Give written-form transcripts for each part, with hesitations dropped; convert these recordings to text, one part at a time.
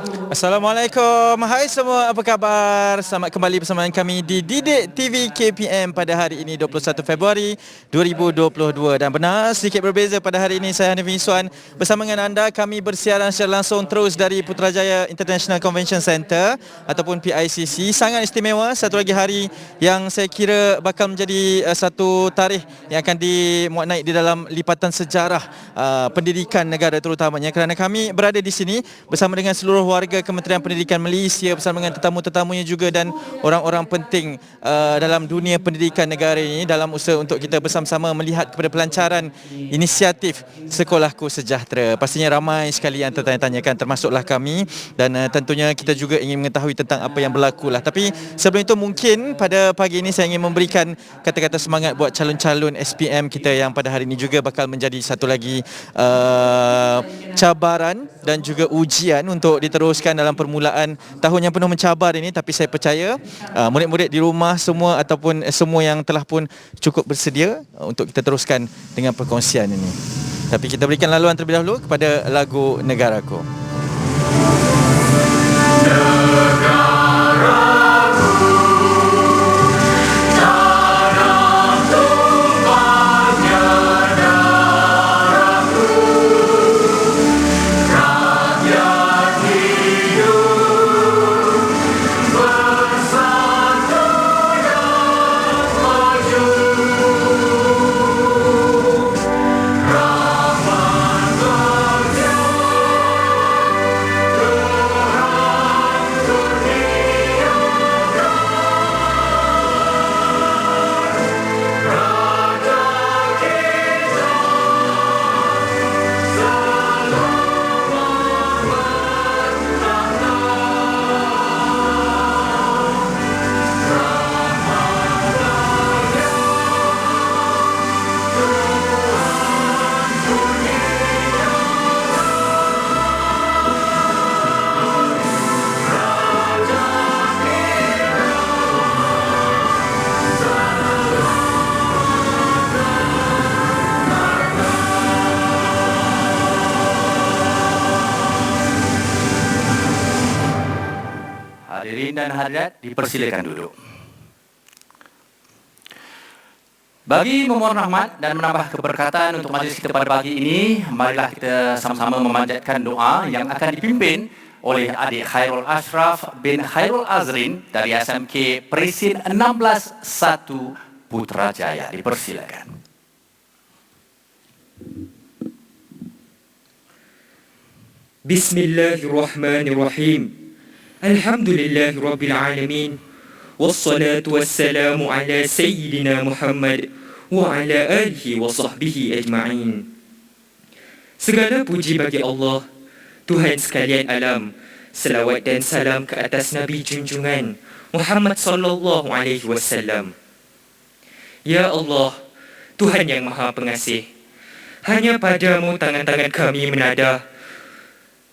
Assalamualaikum. Hai semua, apa khabar? Selamat kembali bersama kami di Didik TV KPM pada hari ini 21 Februari 2022. Dan benar sedikit berbeza pada hari ini, saya Hanif Miswan bersama dengan anda. Kami bersiaran secara langsung terus dari Putrajaya International Convention Centre ataupun PICC. Sangat istimewa, satu lagi hari yang saya kira bakal menjadi satu tarikh yang akan dimuat naik di dalam lipatan sejarah pendidikan negara terutamanya, kerana kami berada di sini bersama dengan seluruh warga Kementerian Pendidikan Malaysia, bersama dengan tetamu-tetamunya juga dan orang-orang penting dalam dunia pendidikan negara ini, dalam usaha untuk kita bersama-sama melihat kepada pelancaran inisiatif Sekolahku Sejahtera. Pastinya ramai sekali yang tertanya-tanyakan, termasuklah kami, dan tentunya kita juga ingin mengetahui tentang apa yang berlaku lah. Tapi sebelum itu, mungkin pada pagi ini saya ingin memberikan kata-kata semangat buat calon-calon SPM kita yang pada hari ini juga bakal menjadi satu lagi cabaran dan juga ujian untuk diteruskan dalam permulaan tahun yang penuh mencabar ini. Tapi saya percaya murid-murid di rumah semua ataupun semua yang telah pun cukup bersedia untuk kita teruskan dengan perkongsian ini. Tapi kita berikan laluan terlebih dahulu kepada lagu Negaraku. Hadirin dan hadirat, dipersilakan duduk. Bagi memohon rahmat dan menambah keberkatan untuk majlis kita pada pagi ini, marilah kita sama-sama memanjatkan doa yang akan dipimpin oleh adik Khairul Ashraf bin Khairul Azrin dari SMK Presin 16-1 Putrajaya. Dipersilakan. Bismillahirrahmanirrahim. Alhamdulillahi Rabbil Alamin. Wassalatu wassalamu ala Sayyidina Muhammad wa ala alihi wa sahbihi ajma'in. Segala puji bagi Allah, Tuhan sekalian alam. Selawat dan salam ke atas Nabi junjungan Muhammad sallallahu alaihi wasallam. Ya Allah, Tuhan yang Maha Pengasih, hanya padamu tangan-tangan kami menadah,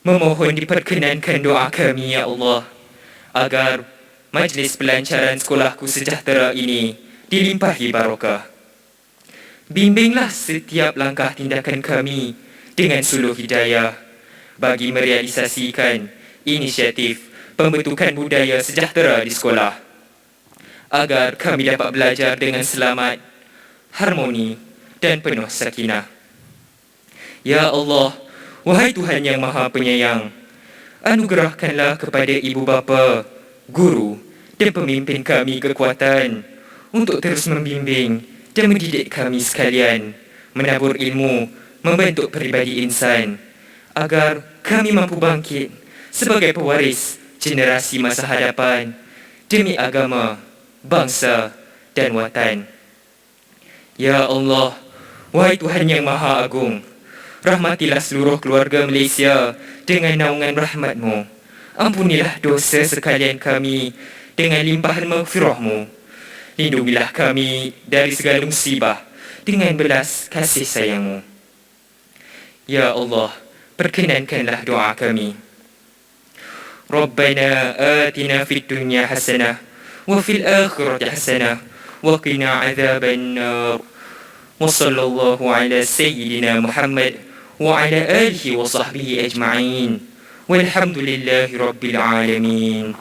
memohon diperkenankan doa kami, ya Allah, agar majlis pelancaran Sekolahku Sejahtera ini dilimpahi barakah. Bimbinglah setiap langkah tindakan kami dengan suluh hidayah bagi merealisasikan inisiatif pembentukan budaya sejahtera di sekolah, agar kami dapat belajar dengan selamat, harmoni dan penuh sakinah. Ya Allah, wahai Tuhan yang Maha Penyayang, anugerahkanlah kepada ibu bapa, guru dan pemimpin kami kekuatan untuk terus membimbing dan mendidik kami sekalian, menabur ilmu, membentuk peribadi insan, agar kami mampu bangkit sebagai pewaris generasi masa hadapan demi agama, bangsa dan watan. Ya Allah, wahai Tuhan yang Maha Agung, rahmatilah seluruh keluarga Malaysia dengan naungan rahmat-Mu. Ampunilah dosa sekalian kami dengan limpahan maghfirah-Mu. Lindungilah kami dari segala musibah dengan belas kasih sayang-Mu. Ya Allah, perkenankanlah doa kami. Rabbana atina fid dunya hasanah wa fil akhirati hasanah wa qina adzaban nar. Wa sallallahu ala sayyidina Muhammad wa ala alihi wa sahbihi ajma'in. والحمد لله رب العالمين.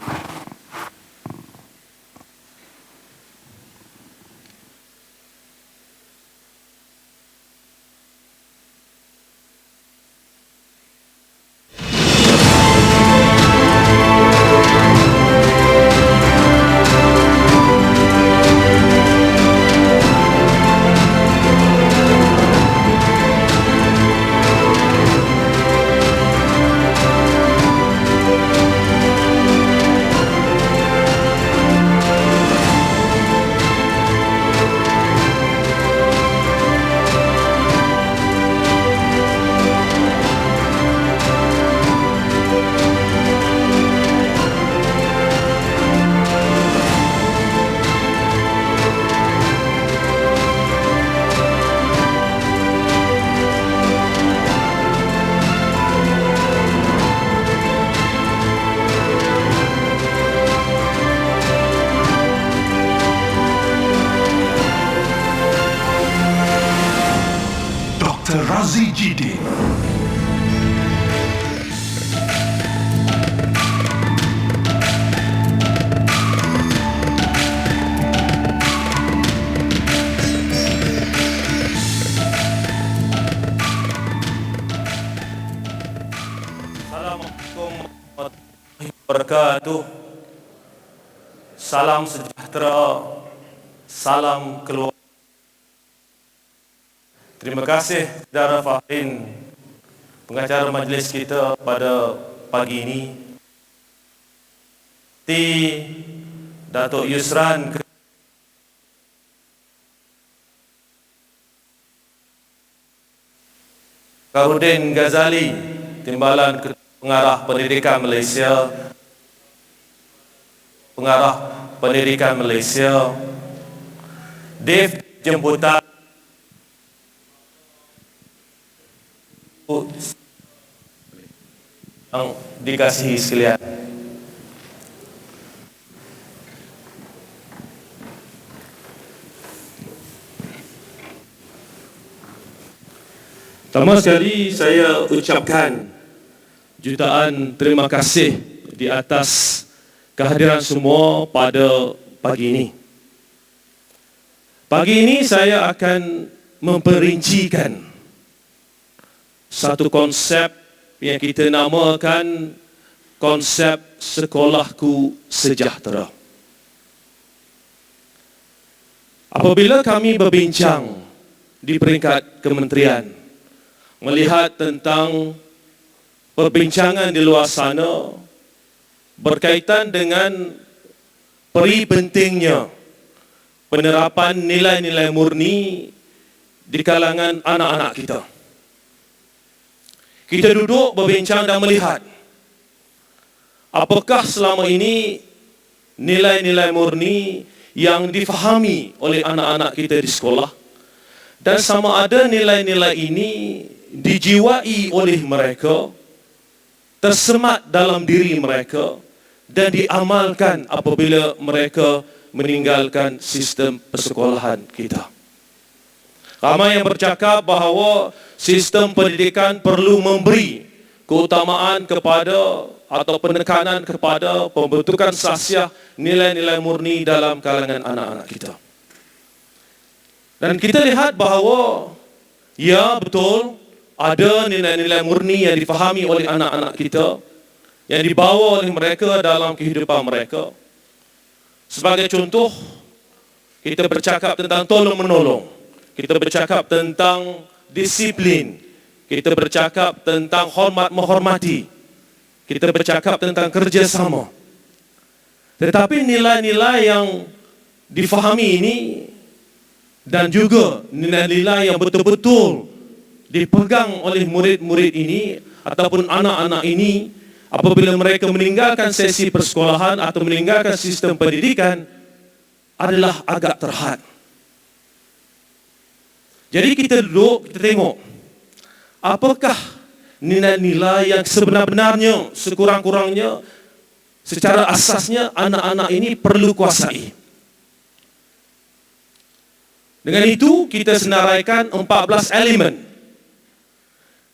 Dr. Razi Jidin. Assalamualaikum warahmatullahi wabarakatuh. Salam sejahtera, salam keluarga. Terima kasih saudara Fahdin, pengacara majlis kita pada pagi ini. Datuk Yusran Karudin Ghazali, Timbalan Pengarah Pendidikan Malaysia, Dev jemputan yang dikasihi sekalian. Pertama sekali saya ucapkan jutaan terima kasih di atas kehadiran semua pada pagi ini. Pagi ini saya akan memperincikan satu konsep yang kita namakan konsep sekolahku sejahtera. Apabila kami berbincang di peringkat kementerian, melihat tentang perbincangan di luar sana berkaitan dengan peri pentingnya penerapan nilai-nilai murni di kalangan anak-anak kita. Kita duduk berbincang dan melihat apakah selama ini nilai-nilai murni yang difahami oleh anak-anak kita di sekolah, dan sama ada nilai-nilai ini dijiwai oleh mereka, tersemat dalam diri mereka dan diamalkan apabila mereka meninggalkan sistem persekolahan kita. Ramai yang bercakap bahawa sistem pendidikan perlu memberi keutamaan kepada atau penekanan kepada pembentukan sasiah nilai-nilai murni dalam kalangan anak-anak kita. Dan kita lihat bahawa ya betul, ada nilai-nilai murni yang difahami oleh anak-anak kita, yang dibawa oleh mereka dalam kehidupan mereka. Sebagai contoh, kita bercakap tentang tolong-menolong. Kita bercakap tentang disiplin. Kita bercakap tentang hormat-menghormati. Kita bercakap tentang kerjasama. Tetapi nilai-nilai yang difahami ini dan juga nilai-nilai yang betul-betul dipegang oleh murid-murid ini ataupun anak-anak ini apabila mereka meninggalkan sesi persekolahan atau meninggalkan sistem pendidikan adalah agak terhad. Jadi kita duduk, kita tengok apakah nilai-nilai yang sebenar-benarnya, sekurang-kurangnya, secara asasnya anak-anak ini perlu kuasai. Dengan itu kita senaraikan 14 elemen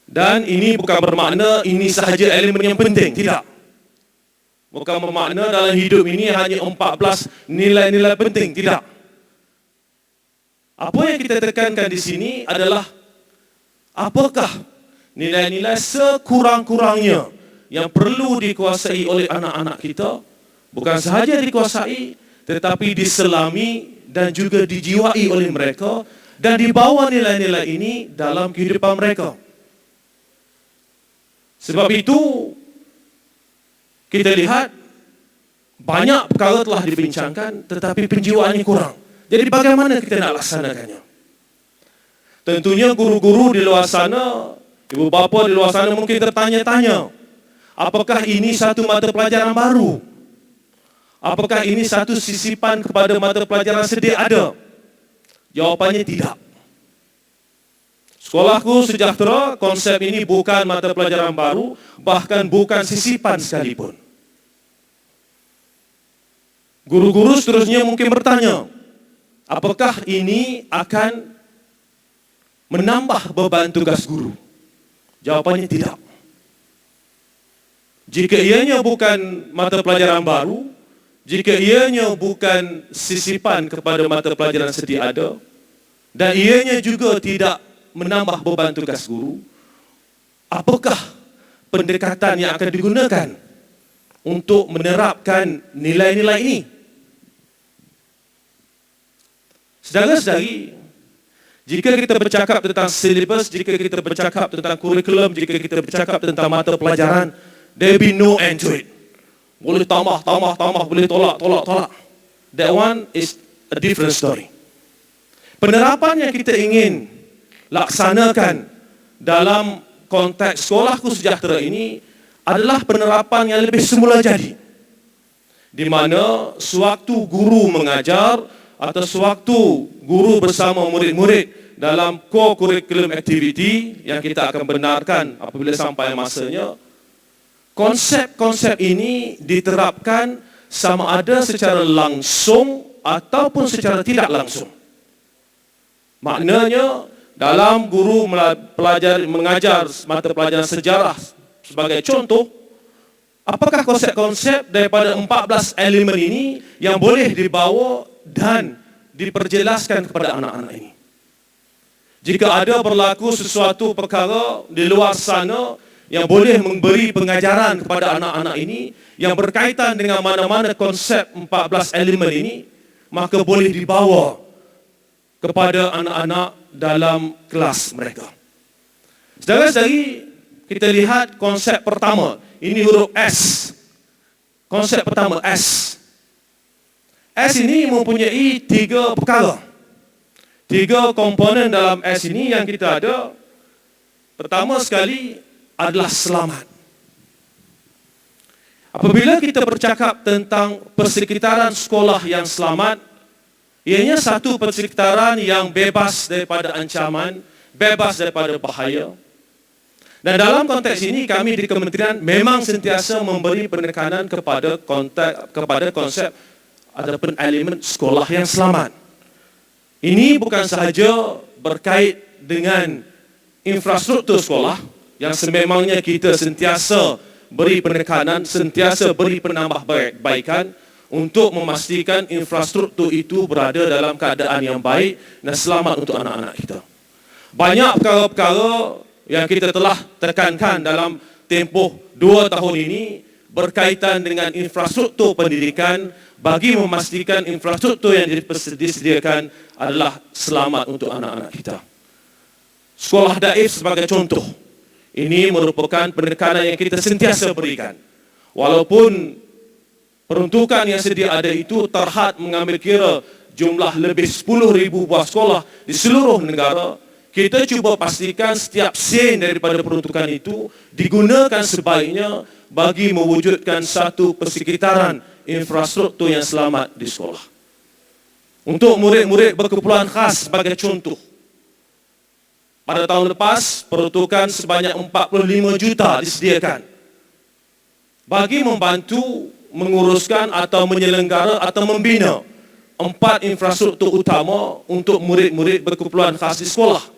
Dan ini bukan bermakna ini sahaja elemen yang penting, tidak. Bukan bermakna dalam hidup ini hanya 14 nilai-nilai penting, tidak. Apa yang kita tekankan di sini adalah apakah nilai-nilai sekurang-kurangnya yang perlu dikuasai oleh anak-anak kita, bukan sahaja dikuasai, tetapi diselami dan juga dijiwai oleh mereka dan dibawa nilai-nilai ini dalam kehidupan mereka. Sebab itu, kita lihat banyak perkara telah dibincangkan tetapi penjiwaannya kurang. Jadi bagaimana kita nak laksanakannya? Tentunya guru-guru di luar sana, ibu bapa di luar sana mungkin tertanya-tanya, apakah ini satu mata pelajaran baru? Apakah ini satu sisipan kepada mata pelajaran sedia ada? Jawapannya tidak. Sekolahku Sejahtera, konsep ini bukan mata pelajaran baru, bahkan bukan sisipan sekalipun. Guru-guru seterusnya mungkin bertanya, apakah ini akan menambah beban tugas guru? Jawapannya tidak. Jika ianya bukan mata pelajaran baru, jika ianya bukan sisipan kepada mata pelajaran sedia ada, dan ianya juga tidak menambah beban tugas guru, apakah pendekatan yang akan digunakan untuk menerapkan nilai-nilai ini? Saudara-saudari, jika kita bercakap tentang silibus, jika kita bercakap tentang kurikulum, jika kita bercakap tentang mata pelajaran, there be no end to it. Boleh tambah, boleh tolak. That one is a different story. Penerapan yang kita ingin laksanakan dalam konteks Sekolahku Sejahtera ini adalah penerapan yang lebih semula jadi, di mana sewaktu guru mengajar atau sewaktu guru bersama murid-murid dalam co-curriculum activity yang kita akan benarkan apabila sampai masanya, konsep-konsep ini diterapkan sama ada secara langsung ataupun secara tidak langsung. Maknanya, dalam guru mengajar mata pelajaran sejarah sebagai contoh, apakah konsep-konsep daripada 14 elemen ini yang boleh dibawa dan diperjelaskan kepada anak-anak ini? Jika ada berlaku sesuatu perkara di luar sana yang boleh memberi pengajaran kepada anak-anak ini yang berkaitan dengan mana-mana konsep 14 elemen ini, maka boleh dibawa kepada anak-anak dalam kelas mereka. Saudara-saudari, kita lihat konsep pertama. Ini huruf S. Konsep pertama, S. S ini mempunyai 3 perkara. 3 komponen dalam S ini yang kita ada. Pertama sekali adalah selamat. Apabila kita bercakap tentang persekitaran sekolah yang selamat, ianya satu persekitaran yang bebas daripada ancaman, bebas daripada bahaya. Dan dalam konteks ini kami di kementerian memang sentiasa memberi penekanan kepada konsep ataupun elemen sekolah yang selamat. Ini bukan sahaja berkait dengan infrastruktur sekolah yang sememangnya kita sentiasa beri penekanan, sentiasa beri penambahbaikan untuk memastikan infrastruktur itu berada dalam keadaan yang baik dan selamat untuk anak-anak kita. Banyak perkara-perkara yang kita telah tekankan dalam tempoh 2 tahun ini berkaitan dengan infrastruktur pendidikan bagi memastikan infrastruktur yang disediakan adalah selamat untuk anak-anak kita. Sekolah Daif sebagai contoh, ini merupakan penekanan yang kita sentiasa berikan. Walaupun peruntukan yang sedia ada itu terhad mengambil kira jumlah lebih 10,000 buah sekolah di seluruh negara, kita cuba pastikan setiap sen daripada peruntukan itu digunakan sebaiknya bagi mewujudkan satu persekitaran infrastruktur yang selamat di sekolah. Untuk murid-murid berkeperluan khas sebagai contoh, pada tahun lepas peruntukan sebanyak 45 juta disediakan bagi membantu menguruskan atau menyelenggara atau membina 4 infrastruktur utama untuk murid-murid berkeperluan khas di sekolah.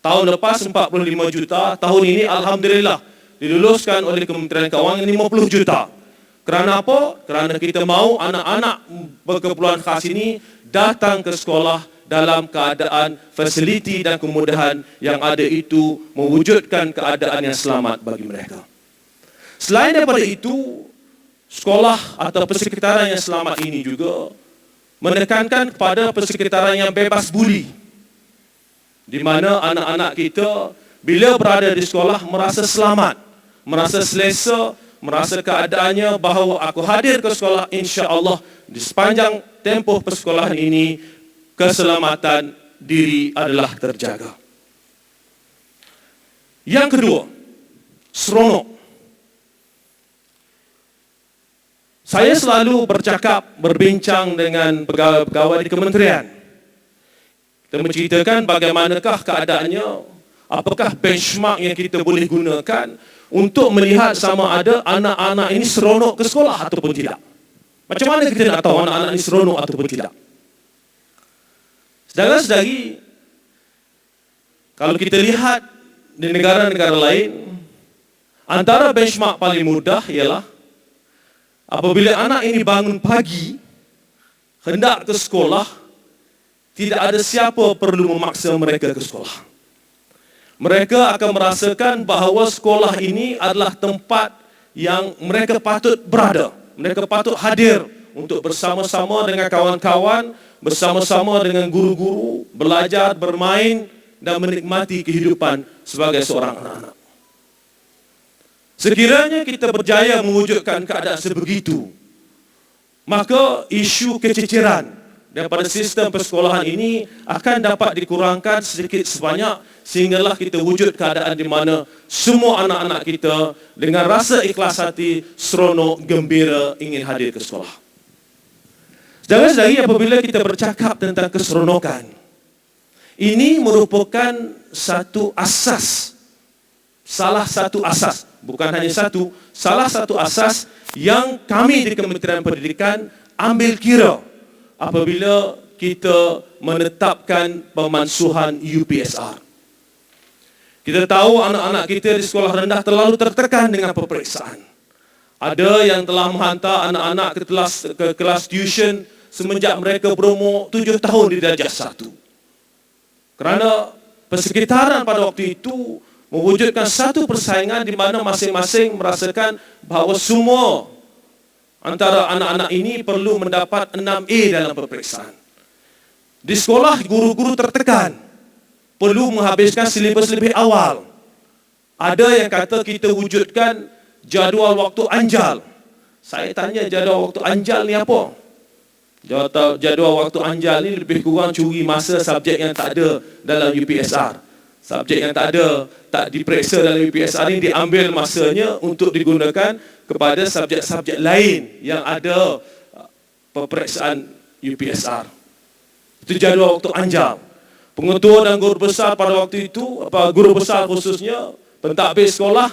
Tahun lepas 45 juta, tahun ini alhamdulillah diluluskan oleh Kementerian Kewangan 50 juta. Kerana apa? Kerana kita mahu anak-anak berkeperluan khas ini datang ke sekolah dalam keadaan fasiliti dan kemudahan yang ada itu mewujudkan keadaan yang selamat bagi mereka. Selain daripada itu, sekolah atau persekitaran yang selamat ini juga menekankan kepada persekitaran yang bebas buli, di mana anak-anak kita bila berada di sekolah merasa selamat, merasa selesa, merasa keadaannya bahawa aku hadir ke sekolah, insya-Allah di sepanjang tempoh persekolahan ini keselamatan diri adalah terjaga. Yang kedua, seronok. Saya selalu berbincang dengan pegawai-pegawai di kementerian. Kita menceritakan bagaimanakah keadaannya, apakah benchmark yang kita boleh gunakan untuk melihat sama ada anak-anak ini seronok ke sekolah ataupun tidak. Macam mana kita nak tahu anak-anak ini seronok ataupun tidak? Saudara-saudari, kalau kita lihat di negara-negara lain, antara benchmark paling mudah ialah apabila anak ini bangun pagi, hendak ke sekolah, tidak ada siapa perlu memaksa mereka ke sekolah. Mereka akan merasakan bahawa sekolah ini adalah tempat yang mereka patut berada. Mereka patut hadir untuk bersama-sama dengan kawan-kawan, bersama-sama dengan guru-guru, belajar, bermain dan menikmati kehidupan sebagai seorang anak-anak. Sekiranya kita berjaya mewujudkan keadaan sebegitu, maka isu kececeran daripada sistem persekolahan ini akan dapat dikurangkan sedikit sebanyak sehinggalah kita wujud keadaan di mana semua anak-anak kita dengan rasa ikhlas hati, seronok, gembira ingin hadir ke sekolah. Saudara-saudari, apabila kita bercakap tentang keseronokan, ini merupakan satu asas, salah satu asas, bukan hanya satu, salah satu asas yang kami di Kementerian Pendidikan ambil kira apabila kita menetapkan pemansuhan UPSR. Kita tahu anak-anak kita di sekolah rendah terlalu tertekan dengan peperiksaan. Ada yang telah menghantar anak-anak ke kelas tuition semenjak mereka berumur 7 tahun di darjah 1. Kerana persekitaran pada waktu itu mewujudkan satu persaingan di mana masing-masing merasakan bahawa semua antara anak-anak ini perlu mendapat 6A dalam peperiksaan. Di sekolah, guru-guru tertekan, perlu menghabiskan silibus lebih awal. Ada yang kata kita wujudkan jadual waktu anjal. Saya tanya jadual waktu anjal ni apa? Jadual waktu anjal ni lebih kurang curi masa subjek yang tak ada dalam UPSR. Subjek yang tak ada, tak diperiksa dalam UPSR ini diambil masanya untuk digunakan kepada subjek-subjek lain yang ada peperiksaan UPSR. Itu jadual waktu anjal. Pengetua dan guru besar pada waktu itu, guru besar khususnya, pentadbir sekolah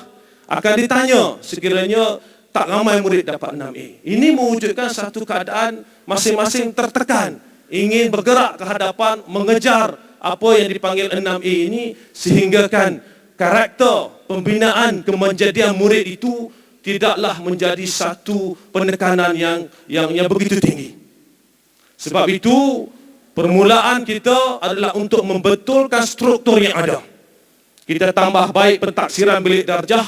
akan ditanya sekiranya tak ramai murid dapat 6A. Ini mewujudkan satu keadaan masing-masing tertekan, ingin bergerak ke hadapan, mengejar apa yang dipanggil 6A ini, sehinggakan karakter pembinaan kemenjadian murid itu tidaklah menjadi satu penekanan yang begitu tinggi. Sebab itu, permulaan kita adalah untuk membetulkan struktur yang ada. Kita tambah baik pentaksiran bilik darjah,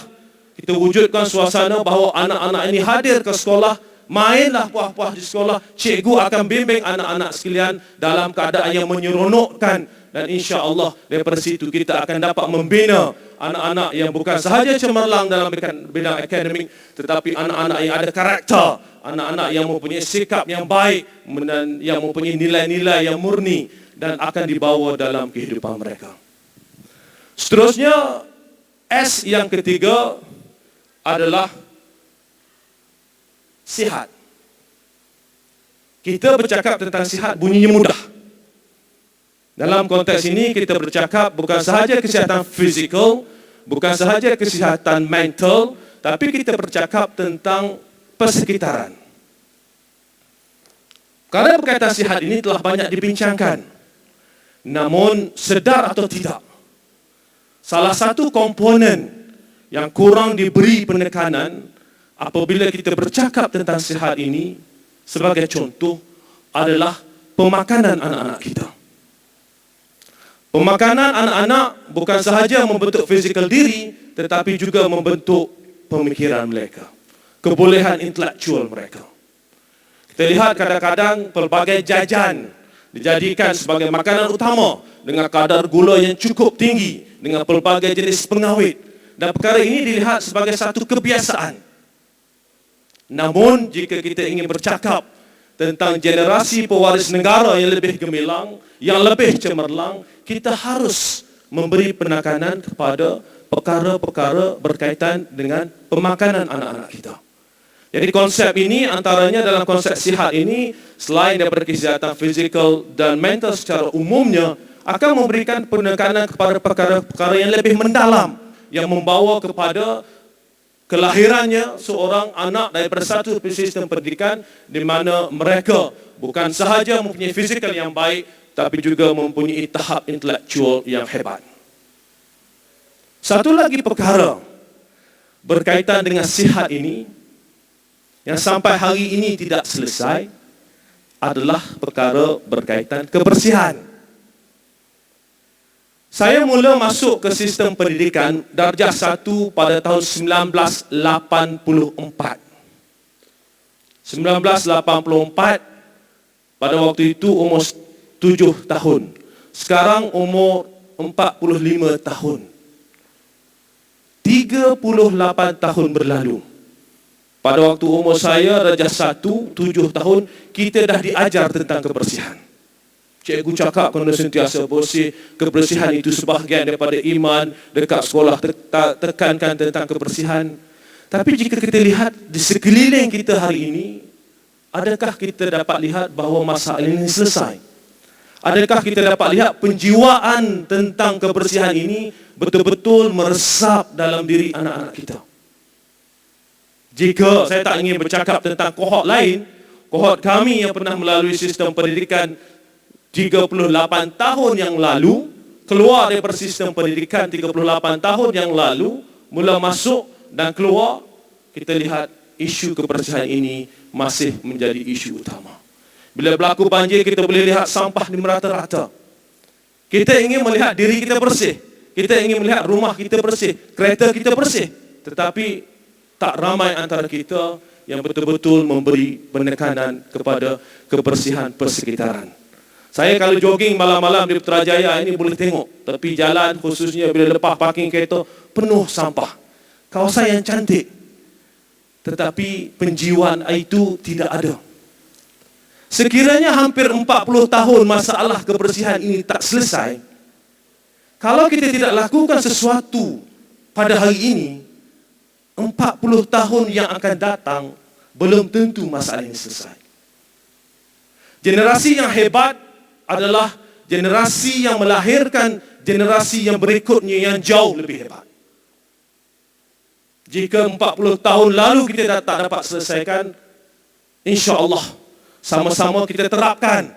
kita wujudkan suasana bahawa anak-anak ini hadir ke sekolah, mainlah puas-puas di sekolah, cikgu akan bimbing anak-anak sekalian dalam keadaan yang menyeronokkan, dan insya-Allah daripada situ kita akan dapat membina anak-anak yang bukan sahaja cemerlang dalam bidang akademik, tetapi anak-anak yang ada karakter, anak-anak yang mempunyai sikap yang baik dan yang mempunyai nilai-nilai yang murni dan akan dibawa dalam kehidupan mereka. Seterusnya, S yang ketiga adalah sihat. Kita bercakap tentang sihat bunyinya mudah. Dalam konteks ini kita bercakap bukan sahaja kesihatan fizikal, bukan sahaja kesihatan mental, tapi kita bercakap tentang persekitaran. Kerana berkaitan sihat ini telah banyak dibincangkan. Namun sedar atau tidak, salah satu komponen yang kurang diberi penekanan apabila kita bercakap tentang sihat ini, sebagai contoh, adalah pemakanan anak-anak kita. Pemakanan anak-anak bukan sahaja membentuk fizikal diri, tetapi juga membentuk pemikiran mereka, kebolehan intelektual mereka. Kita lihat kadang-kadang pelbagai jajan dijadikan sebagai makanan utama dengan kadar gula yang cukup tinggi, dengan pelbagai jenis pengawet. Dan perkara ini dilihat sebagai satu kebiasaan. Namun jika kita ingin bercakap tentang generasi pewaris negara yang lebih gemilang, yang lebih cemerlang, kita harus memberi penekanan kepada perkara-perkara berkaitan dengan pemakanan anak-anak kita. Jadi konsep ini antaranya dalam konsep sihat ini, selain daripada kesihatan fizikal dan mental secara umumnya, akan memberikan penekanan kepada perkara-perkara yang lebih mendalam, yang membawa kepada kelahirannya seorang anak daripada satu sistem pendidikan di mana mereka bukan sahaja mempunyai fizikal yang baik, tapi juga mempunyai tahap intelektual yang hebat. Satu lagi perkara berkaitan dengan sihat ini, yang sampai hari ini tidak selesai, adalah perkara berkaitan kebersihan. Saya mula masuk ke sistem pendidikan darjah 1 pada tahun 1984. 1984, pada waktu itu umur 7 tahun. Sekarang umur 45 tahun. 38 tahun berlalu. Pada waktu umur saya, darjah 1, 7 tahun, kita dah diajar tentang kebersihan. Cikgu cakap kena sentiasa bersih, kebersihan itu sebahagian daripada iman, dekat sekolah tekankan tentang kebersihan. Tapi jika kita lihat di sekeliling kita hari ini, adakah kita dapat lihat bahawa masalah ini selesai? Adakah kita dapat lihat penjiwaan tentang kebersihan ini betul-betul meresap dalam diri anak-anak kita? Jika saya tak ingin bercakap tentang kohort lain, kohort kami yang pernah melalui sistem pendidikan 38 tahun yang lalu, keluar daripada sistem pendidikan 38 tahun yang lalu, mula masuk dan keluar, kita lihat isu kebersihan ini masih menjadi isu utama. Bila berlaku banjir, kita boleh lihat sampah di merata-rata. Kita ingin melihat diri kita bersih, kita ingin melihat rumah kita bersih, kereta kita bersih, tetapi tak ramai antara kita yang betul-betul memberi penekanan kepada kebersihan persekitaran. Saya kalau jogging malam-malam di Putrajaya ini boleh tengok tepi jalan, khususnya bila lepas parking kereta, penuh sampah. Kawasan yang cantik, tetapi penjiwaan itu tidak ada. Sekiranya hampir 40 tahun masalah kebersihan ini tak selesai, kalau kita tidak lakukan sesuatu pada hari ini, 40 tahun yang akan datang, belum tentu masalah ini selesai. Generasi yang hebat adalah generasi yang melahirkan generasi yang berikutnya yang jauh lebih hebat. Jika 40 tahun lalu kita tak dapat selesaikan, insya-Allah sama-sama kita terapkan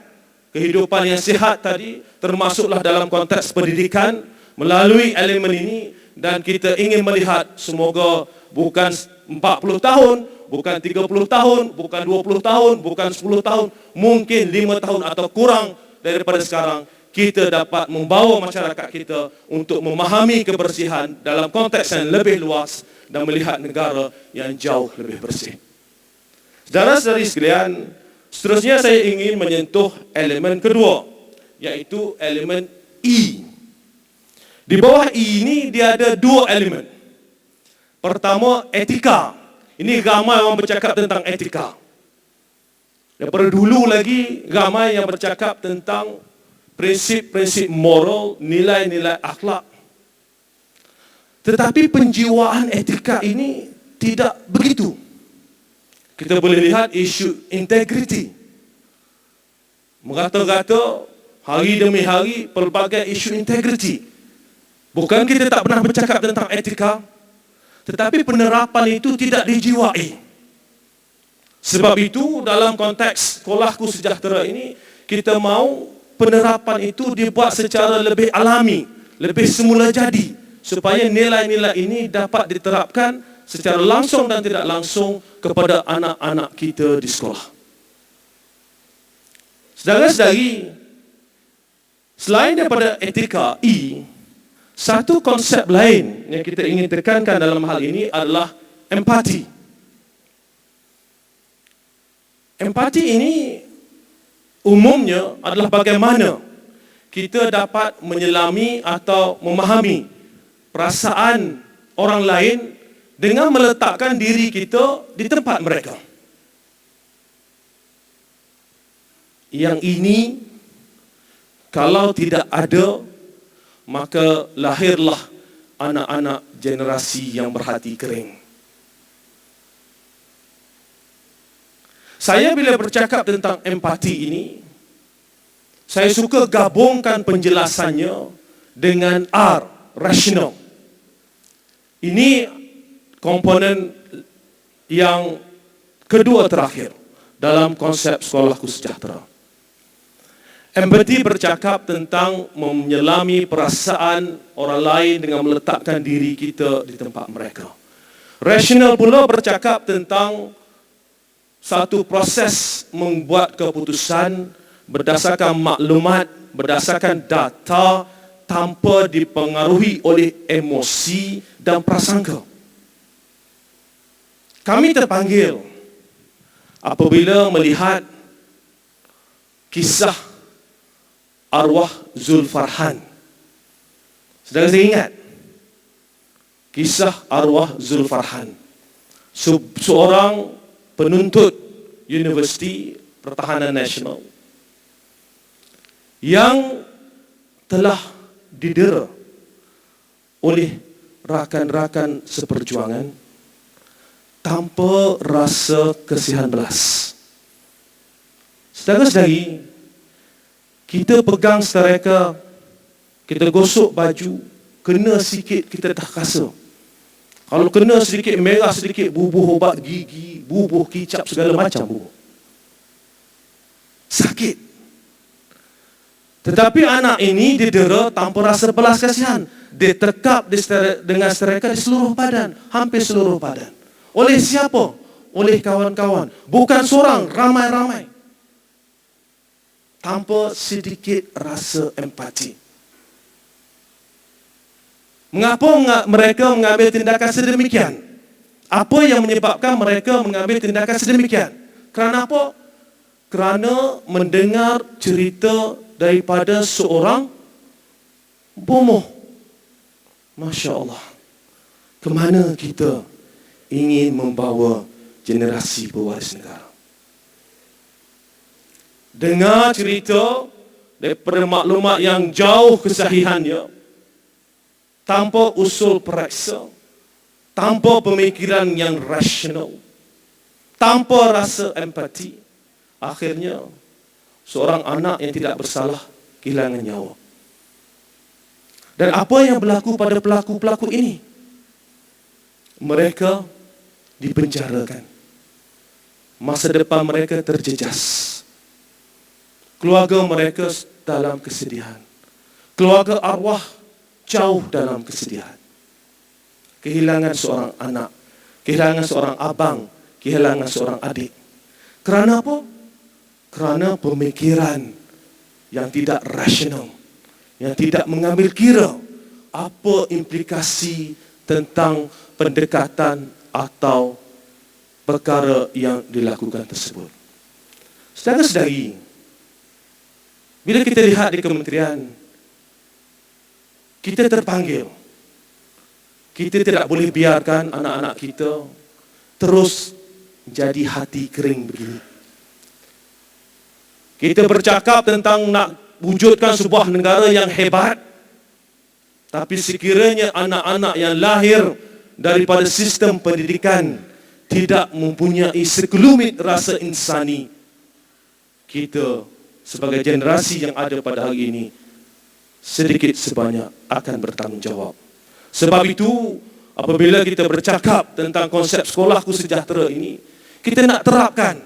kehidupan yang sihat tadi, termasuklah dalam konteks pendidikan melalui elemen ini, dan kita ingin melihat semoga bukan 40 tahun, bukan 30 tahun, bukan 20 tahun, bukan 10 tahun, mungkin 5 tahun atau kurang daripada sekarang, kita dapat membawa masyarakat kita untuk memahami kebersihan dalam konteks yang lebih luas dan melihat negara yang jauh lebih bersih. Saudara-saudari sekalian, seterusnya saya ingin menyentuh elemen kedua, iaitu elemen E. Di bawah E ini dia ada dua elemen. Pertama, etika. Ini ramai orang bercakap tentang etika. Daripada dulu lagi, ramai yang bercakap tentang prinsip-prinsip moral, nilai-nilai akhlak. Tetapi penjiwaan etika ini tidak begitu. Kita boleh lihat isu integriti. Merata-rata, hari demi hari, pelbagai isu integriti. Bukan kita tak pernah bercakap tentang etika, tetapi penerapan itu tidak dijiwai. Sebab itu, dalam konteks Sekolahku Sejahtera ini, kita mahu penerapan itu dibuat secara lebih alami, lebih semula jadi, supaya nilai-nilai ini dapat diterapkan secara langsung dan tidak langsung kepada anak-anak kita di sekolah. Saudara-saudari, selain daripada etika E, satu konsep lain yang kita ingin tekankan dalam hal ini adalah empati. Empati ini umumnya adalah bagaimana kita dapat menyelami atau memahami perasaan orang lain dengan meletakkan diri kita di tempat mereka. Yang ini kalau tidak ada, maka lahirlah anak-anak generasi yang berhati kering. Saya bila bercakap tentang empati ini, saya suka gabungkan penjelasannya dengan R, rational. Ini komponen yang kedua terakhir dalam konsep sekolahku sejahtera. Empati bercakap tentang menyelami perasaan orang lain dengan meletakkan diri kita di tempat mereka. Rational pula bercakap tentang satu proses membuat keputusan berdasarkan maklumat, berdasarkan data, tanpa dipengaruhi oleh emosi dan prasangka. Kami terpanggil apabila melihat kisah arwah Zulfarhan. Saudara saya ingat kisah arwah Zulfarhan, seorang penuntut Universiti Pertahanan Nasional yang telah didera oleh rakan-rakan seperjuangan tanpa rasa kasihan belas. Saudara-saudari, kita pegang stereka, kita gosok baju, kena sikit kita tak rasa. Kalau kena sedikit merah, sedikit bubuh obat gigi, bubuh kicap, segala macam bubuh. Sakit. Tetapi anak ini didera tanpa rasa belas kasihan. Dia tekap dengan stereka di seluruh badan, hampir seluruh badan. Oleh siapa? Oleh kawan-kawan. Bukan seorang, ramai-ramai. Tanpa sedikit rasa empati. Mengapa mereka mengambil tindakan sedemikian? Apa yang menyebabkan mereka mengambil tindakan sedemikian? Kerana apa? Kerana mendengar cerita daripada seorang bomoh. Masya Allah. Kemana kita ingin membawa generasi pewaris negara? Dengar cerita daripada maklumat yang jauh kesahihannya, tanpa usul periksa, tanpa pemikiran yang rasional, tanpa rasa empati, akhirnya seorang anak yang tidak bersalah kehilangan nyawa. Dan apa yang berlaku pada pelaku-pelaku ini? Mereka dipenjarakan. Masa depan mereka terjejas. Keluarga mereka dalam kesedihan. Keluarga arwah jauh dalam kesedihan. Kehilangan seorang anak, kehilangan seorang abang, kehilangan seorang adik. Kerana apa? Kerana pemikiran yang tidak rasional, yang tidak mengambil kira apa implikasi tentang pendekatan atau perkara yang dilakukan tersebut. Saudara-saudari, bila kita lihat di kementerian, kita terpanggil. Kita tidak boleh biarkan anak-anak kita terus jadi hati kering begini. Kita bercakap tentang nak wujudkan sebuah negara yang hebat, tapi sekiranya anak-anak yang lahir daripada sistem pendidikan tidak mempunyai sekelumit rasa insani, kita sebagai generasi yang ada pada hari ini sedikit sebanyak akan bertanggungjawab. Sebab itu, apabila kita bercakap tentang konsep sekolahku sejahtera ini, kita nak terapkan.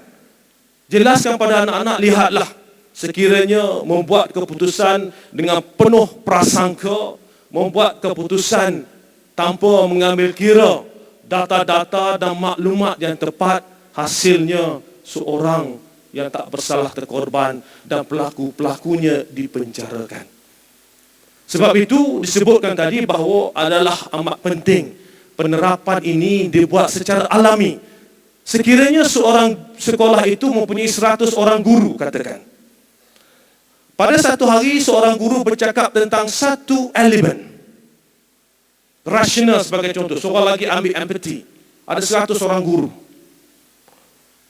Jelaskan pada anak-anak, lihatlah, sekiranya membuat keputusan dengan penuh prasangka, membuat keputusan tanpa mengambil kira data-data dan maklumat yang tepat, hasilnya seorang yang tak bersalah terkorban dan pelaku-pelakunya dipenjarakan. Sebab itu disebutkan tadi bahawa adalah amat penting penerapan ini dibuat secara alami. Sekiranya seorang sekolah itu mempunyai 100 orang guru, katakan. Pada satu hari seorang guru bercakap tentang satu elemen. Rasional sebagai contoh, seorang lagi ambil empathy. Ada 100 orang guru.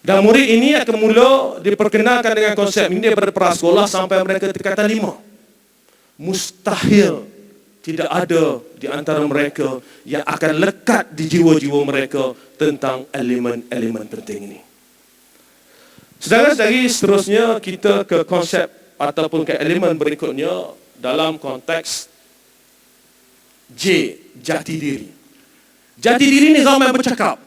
Dan murid ini akan mula diperkenalkan dengan konsep ini daripada prasekolah sampai mereka tingkatan 5. Mustahil tidak ada di antara mereka yang akan lekat di jiwa-jiwa mereka tentang elemen-elemen penting ini. Sedangkan dari seterusnya kita ke konsep ataupun ke elemen berikutnya dalam konteks J, jati diri. Jati diri ni ramai bercakap.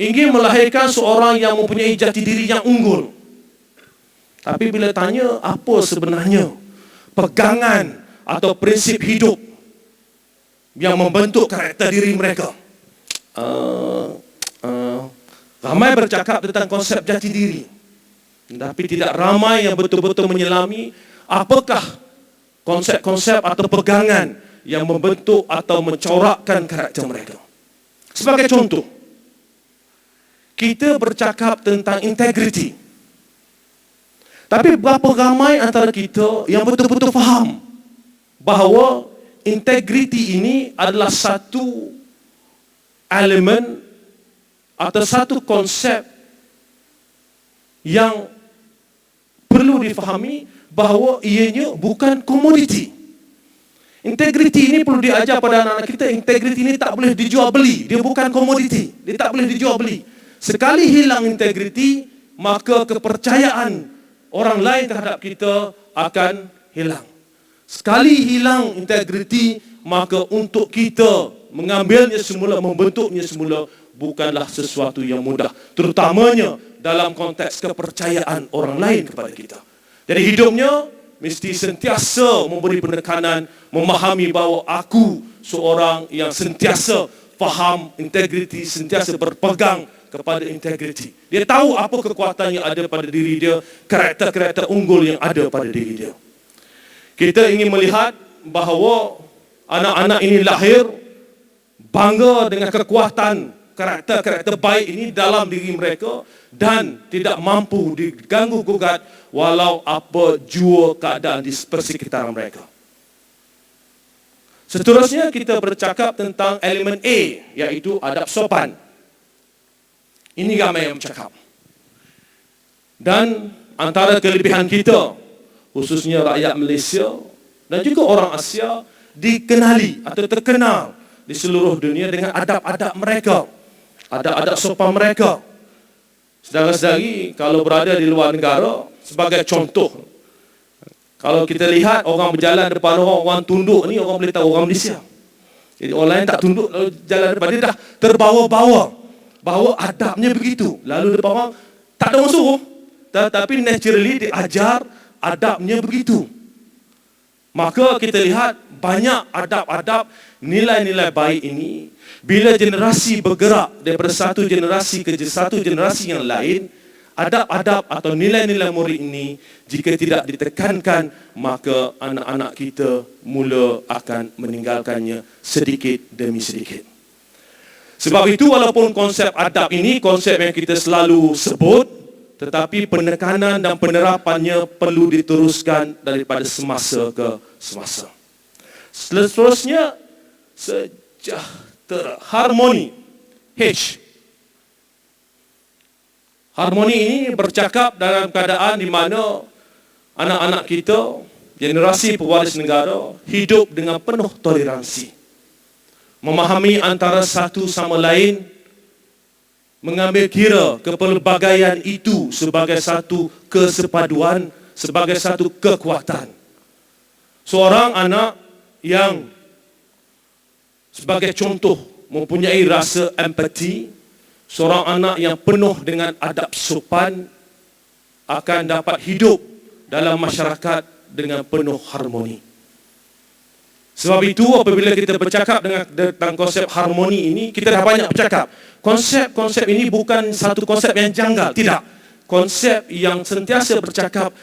Ingin melahirkan seorang yang mempunyai jati diri yang unggul. Tapi bila tanya apa sebenarnya pegangan atau prinsip hidup yang membentuk karakter diri mereka, ramai bercakap tentang konsep jati diri, tapi tidak ramai yang betul-betul menyelami apakah konsep-konsep atau pegangan yang membentuk atau mencorakkan karakter mereka. Sebagai contoh, kita bercakap tentang integriti. Tapi berapa ramai antara kita yang betul-betul faham bahawa integriti ini adalah satu elemen atau satu konsep yang perlu difahami bahawa ianya bukan komoditi. Integriti ini perlu diajar pada anak-anak kita. Integriti ini tak boleh dijual beli. Dia bukan komoditi. Dia tak boleh dijual beli. Sekali hilang integriti, maka kepercayaan orang lain terhadap kita akan hilang. Sekali hilang integriti, maka untuk kita mengambilnya semula, membentuknya semula, bukanlah sesuatu yang mudah. Terutamanya dalam konteks kepercayaan orang lain kepada kita. Jadi hidupnya mesti sentiasa memberi penekanan, memahami bahawa aku seorang yang sentiasa faham integriti, sentiasa berpegang kepada integriti. Dia tahu apa kekuatan yang ada pada diri dia, karakter-karakter unggul yang ada pada diri dia. Kita ingin melihat bahawa anak-anak ini lahir bangga dengan kekuatan karakter-karakter baik ini dalam diri mereka dan tidak mampu diganggu gugat walau apa jua keadaan di persekitaran mereka. Seterusnya kita bercakap tentang elemen A, iaitu adab sopan. Ini ramai yang bercakap. Dan antara kelebihan kita, khususnya rakyat Malaysia dan juga orang Asia, dikenali atau terkenal di seluruh dunia dengan adab-adab mereka, adab-adab sopan mereka. Saudara-saudari, kalau berada di luar negara, sebagai contoh, kalau kita lihat orang berjalan depan orang tunduk ni, orang boleh tahu orang Malaysia. Jadi orang lain tak tunduk, lalu jalan depan dia dah terbawa-bawa bahawa adabnya begitu. Lalu depan orang tak ada orang suruh, tetapi naturally diajar adabnya begitu. Maka kita lihat banyak adab-adab, nilai-nilai baik ini bila generasi bergerak daripada satu generasi ke satu generasi yang lain, adab-adab atau nilai-nilai murid ini jika tidak ditekankan, maka anak-anak kita mula akan meninggalkannya sedikit demi sedikit. Sebab itu walaupun konsep adab ini konsep yang kita selalu sebut, tetapi penekanan dan penerapannya perlu diteruskan daripada semasa ke semasa. Seterusnya, sejahtera, harmoni, H. Harmoni ini bercakap dalam keadaan di mana anak-anak kita, generasi pewaris negara, hidup dengan penuh toleransi. Memahami antara satu sama lain, mengambil kira kepelbagaian itu sebagai satu kesepaduan, sebagai satu kekuatan. Seorang anak yang sebagai contoh mempunyai rasa empati, seorang anak yang penuh dengan adab sopan akan dapat hidup dalam masyarakat dengan penuh harmoni. Sebab itu apabila kita bercakap tentang konsep harmoni ini, kita dah banyak bercakap. Konsep ini bukan satu konsep yang janggal, tidak. Konsep yang sentiasa bercakap,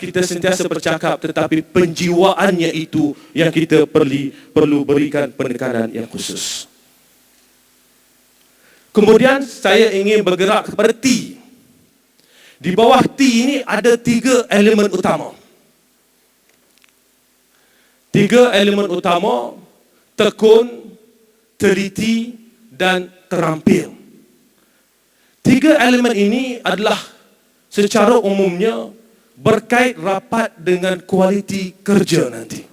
kita sentiasa bercakap, tetapi penjiwaannya itu yang kita perlu berikan penekanan yang khusus. Kemudian saya ingin bergerak kepada T. Di bawah T ini ada 3 elemen utama. 3 elemen utama: tekun, teliti dan terampil. 3 elemen ini adalah secara umumnya berkait rapat dengan kualiti kerja nanti.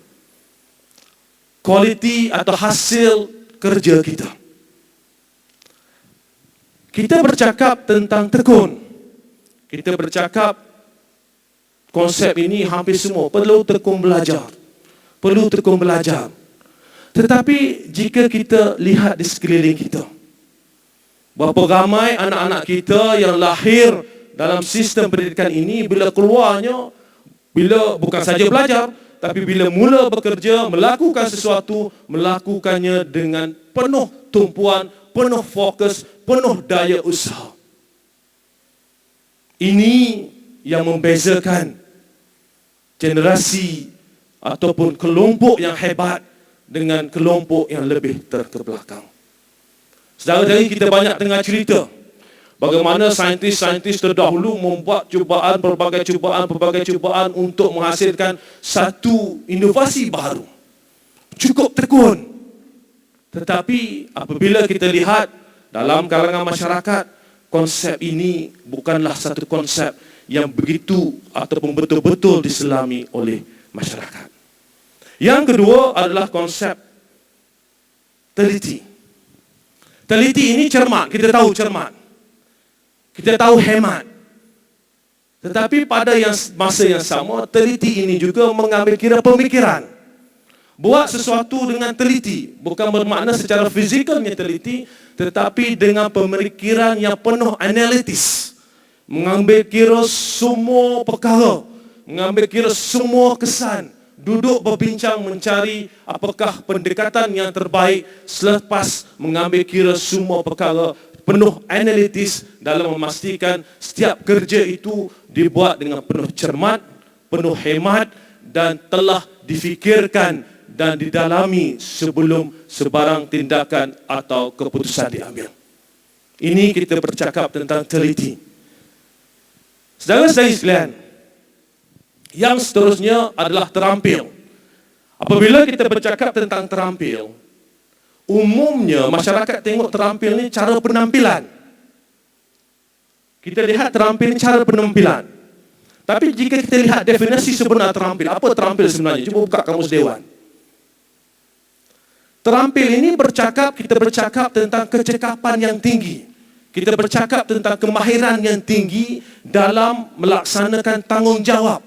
Kualiti atau hasil kerja kita. Kita bercakap tentang tekun. Kita bercakap konsep ini hampir semua perlu tekun belajar. Perlu tekun belajar. Tetapi jika kita lihat di sekeliling kita, berapa ramai anak-anak kita yang lahir dalam sistem pendidikan ini, bila keluarnya, bila bukan saja belajar, tapi bila mula bekerja, melakukan sesuatu, melakukannya dengan penuh tumpuan, penuh fokus, penuh daya usaha. Ini yang membezakan generasi ataupun kelompok yang hebat dengan kelompok yang lebih terkebelakang. Saudara-saudari, kita banyak dengar cerita bagaimana saintis-saintis terdahulu membuat pelbagai cubaan untuk menghasilkan satu inovasi baru. Cukup tekun. Tetapi apabila kita lihat dalam kalangan masyarakat, konsep ini bukanlah satu konsep yang begitu ataupun betul-betul diselami oleh masyarakat. Yang kedua adalah konsep teliti. Teliti ini cermat, kita tahu cermat. Kita tahu hemat. Tetapi pada masa yang sama, teliti ini juga mengambil kira pemikiran. Buat sesuatu dengan teliti, bukan bermakna secara fizikalnya teliti, tetapi dengan pemikiran yang penuh analitis. Mengambil kira semua perkara, mengambil kira semua kesan, duduk berbincang mencari apakah pendekatan yang terbaik selepas mengambil kira semua perkara, penuh analitis dalam memastikan setiap kerja itu dibuat dengan penuh cermat, penuh hemat dan telah difikirkan dan didalami sebelum sebarang tindakan atau keputusan diambil. Ini kita bercakap tentang teliti. Saudara-saudari sekalian, yang seterusnya adalah terampil. Apabila kita bercakap tentang terampil, umumnya masyarakat tengok terampil ni cara penampilan. Kita lihat terampil ni cara penampilan. Tapi jika kita lihat definisi sebenar terampil, apa terampil sebenarnya? Cuba buka kamus Dewan. Terampil ini kita bercakap tentang kecekapan yang tinggi. Kita bercakap tentang kemahiran yang tinggi dalam melaksanakan tanggungjawab.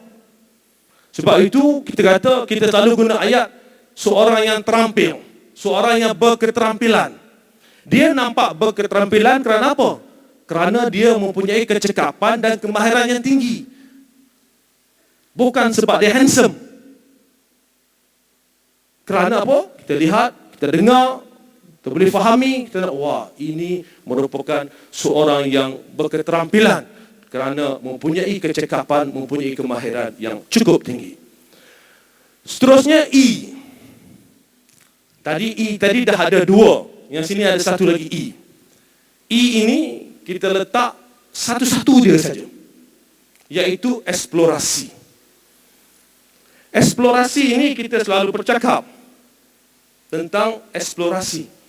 Sebab itu kita kata, kita selalu guna ayat seorang yang terampil, seorang yang berketerampilan. Dia nampak berketerampilan kerana apa? Kerana dia mempunyai kecekapan dan kemahiran yang tinggi. Bukan sebab dia handsome. Kerana apa? Kita lihat, kita dengar, kita boleh fahami, kita nak, wah, ini merupakan seorang yang berketerampilan kerana mempunyai kecekapan, mempunyai kemahiran yang cukup tinggi. Seterusnya E. Tadi dah ada 2, yang sini ada satu lagi E. E ini kita letak satu-satu dia saja, iaitu eksplorasi. Eksplorasi ini kita selalu bercakap tentang eksplorasi.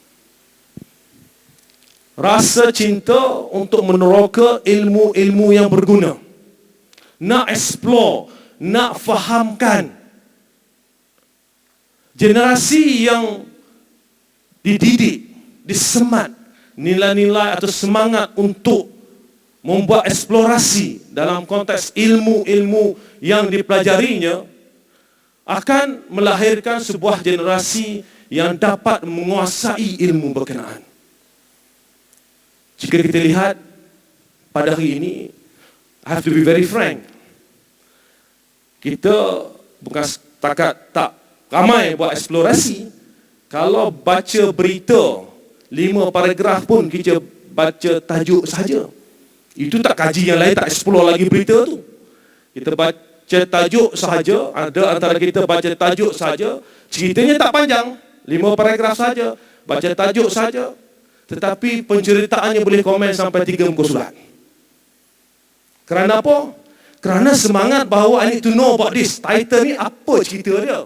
Rasa cinta untuk meneroka ilmu-ilmu yang berguna. Nak explore, nak fahamkan. Generasi yang dididik, disemat nilai-nilai atau semangat untuk membuat eksplorasi dalam konteks ilmu-ilmu yang dipelajarinya akan melahirkan sebuah generasi yang dapat menguasai ilmu berkenaan. Jika kita lihat pada hari ini, I have to be very frank, kita bukan setakat tak ramai buat eksplorasi. Kalau baca berita 5 paragraf pun kita baca tajuk saja. Itu tak kaji yang lain, tak explore lagi berita tu. Kita baca tajuk sahaja. Ada antara kita baca tajuk saja, ceritanya tak panjang, 5 paragraf saja, baca tajuk saja, tetapi penceritaannya boleh komen sampai 3 muka surat. Kerana apa? Kerana semangat bahawa I need to know about this. Title ni apa cerita dia?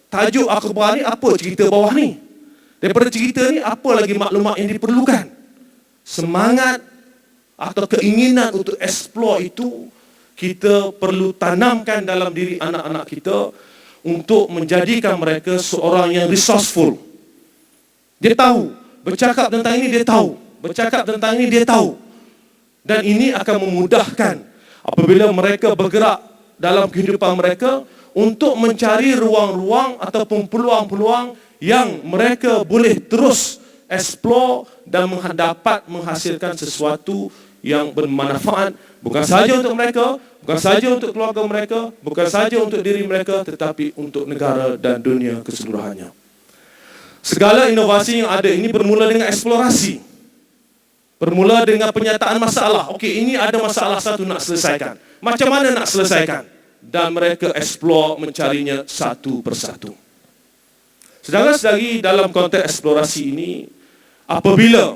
Tajuk akhbar ni apa cerita bawah ni? Daripada cerita ni apa lagi maklumat yang diperlukan? Semangat atau keinginan untuk explore itu kita perlu tanamkan dalam diri anak-anak kita untuk menjadikan mereka seorang yang resourceful. Dia tahu, bercakap tentang ini dia tahu, bercakap tentang ini dia tahu. Dan ini akan memudahkan apabila mereka bergerak dalam kehidupan mereka untuk mencari ruang-ruang ataupun peluang-peluang yang mereka boleh terus explore dan dapat menghasilkan sesuatu yang bermanfaat bukan sahaja untuk mereka, bukan sahaja untuk keluarga mereka, bukan sahaja untuk diri mereka, tetapi untuk negara dan dunia keseluruhannya. Segala inovasi yang ada ini bermula dengan eksplorasi. Bermula dengan penyataan masalah. Okey, ini ada masalah satu nak selesaikan. Macam mana nak selesaikan? Dan mereka explore mencarinya satu persatu. Saudara-saudari, dalam konteks eksplorasi ini, apabila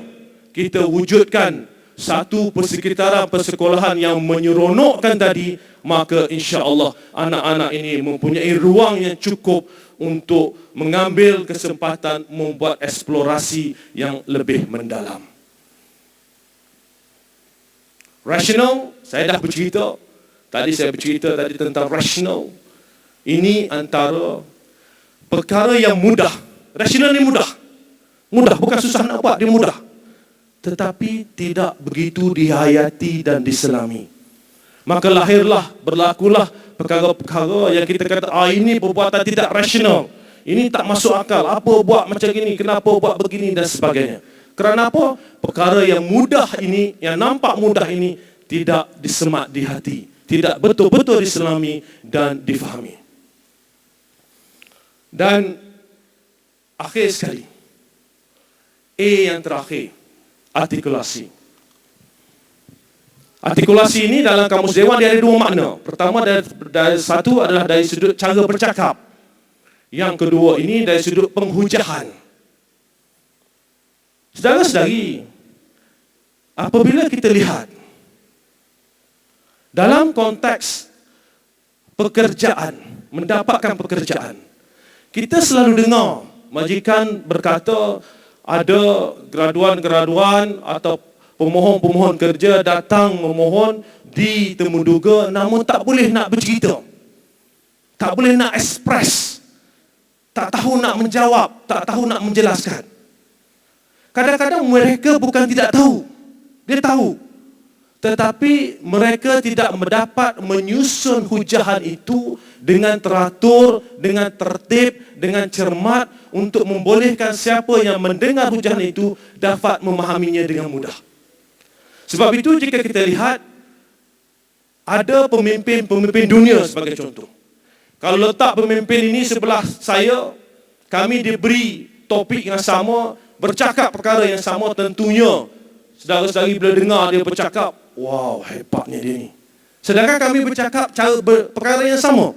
kita wujudkan satu persekitaran persekolahan yang menyeronokkan tadi, maka insya-Allah anak-anak ini mempunyai ruang yang cukup untuk mengambil kesempatan membuat eksplorasi yang lebih mendalam. Rational, saya dah bercerita. Tadi saya bercerita tadi tentang rational. Ini antara perkara yang mudah. Rational ni mudah. Mudah, bukan susah nak buat, dia mudah. Tetapi tidak begitu dihayati dan diselami. Maka lahirlah, berlakulah perkara-perkara yang kita kata, ini perbuatan tidak rasional. Ini tak masuk akal. Apa buat macam ini? Kenapa buat begini dan sebagainya. Kerana apa? Perkara yang mudah ini, yang nampak mudah ini, tidak disemak di hati. Tidak betul-betul diselami dan difahami. Dan akhir sekali, A yang terakhir, artikulasi. Artikulasi ini dalam Kamus Dewan dia ada 2 makna. Pertama, dari satu adalah dari sudut cara bercakap. Yang kedua ini dari sudut penghujahan. Saudara-saudari, apabila kita lihat dalam konteks pekerjaan, mendapatkan pekerjaan, kita selalu dengar majikan berkata ada graduan-graduan atau pemohon-pemohon kerja datang memohon di Temuduga namun tak boleh nak bercerita, tak boleh nak express, tak tahu nak menjawab, tak tahu nak menjelaskan. Kadang-kadang mereka bukan tidak tahu, dia tahu. Tetapi mereka tidak mendapat menyusun hujahan itu dengan teratur, dengan tertib, dengan cermat untuk membolehkan siapa yang mendengar hujahan itu dapat memahaminya dengan mudah. Sebab itu jika kita lihat, ada pemimpin-pemimpin dunia sebagai contoh. Kalau letak pemimpin ini sebelah saya, kami diberi topik yang sama, bercakap perkara yang sama, tentunya saudara-saudari bila dengar dia bercakap, wow, hebatnya dia ni. Sedangkan kami bercakap cara perkara yang sama,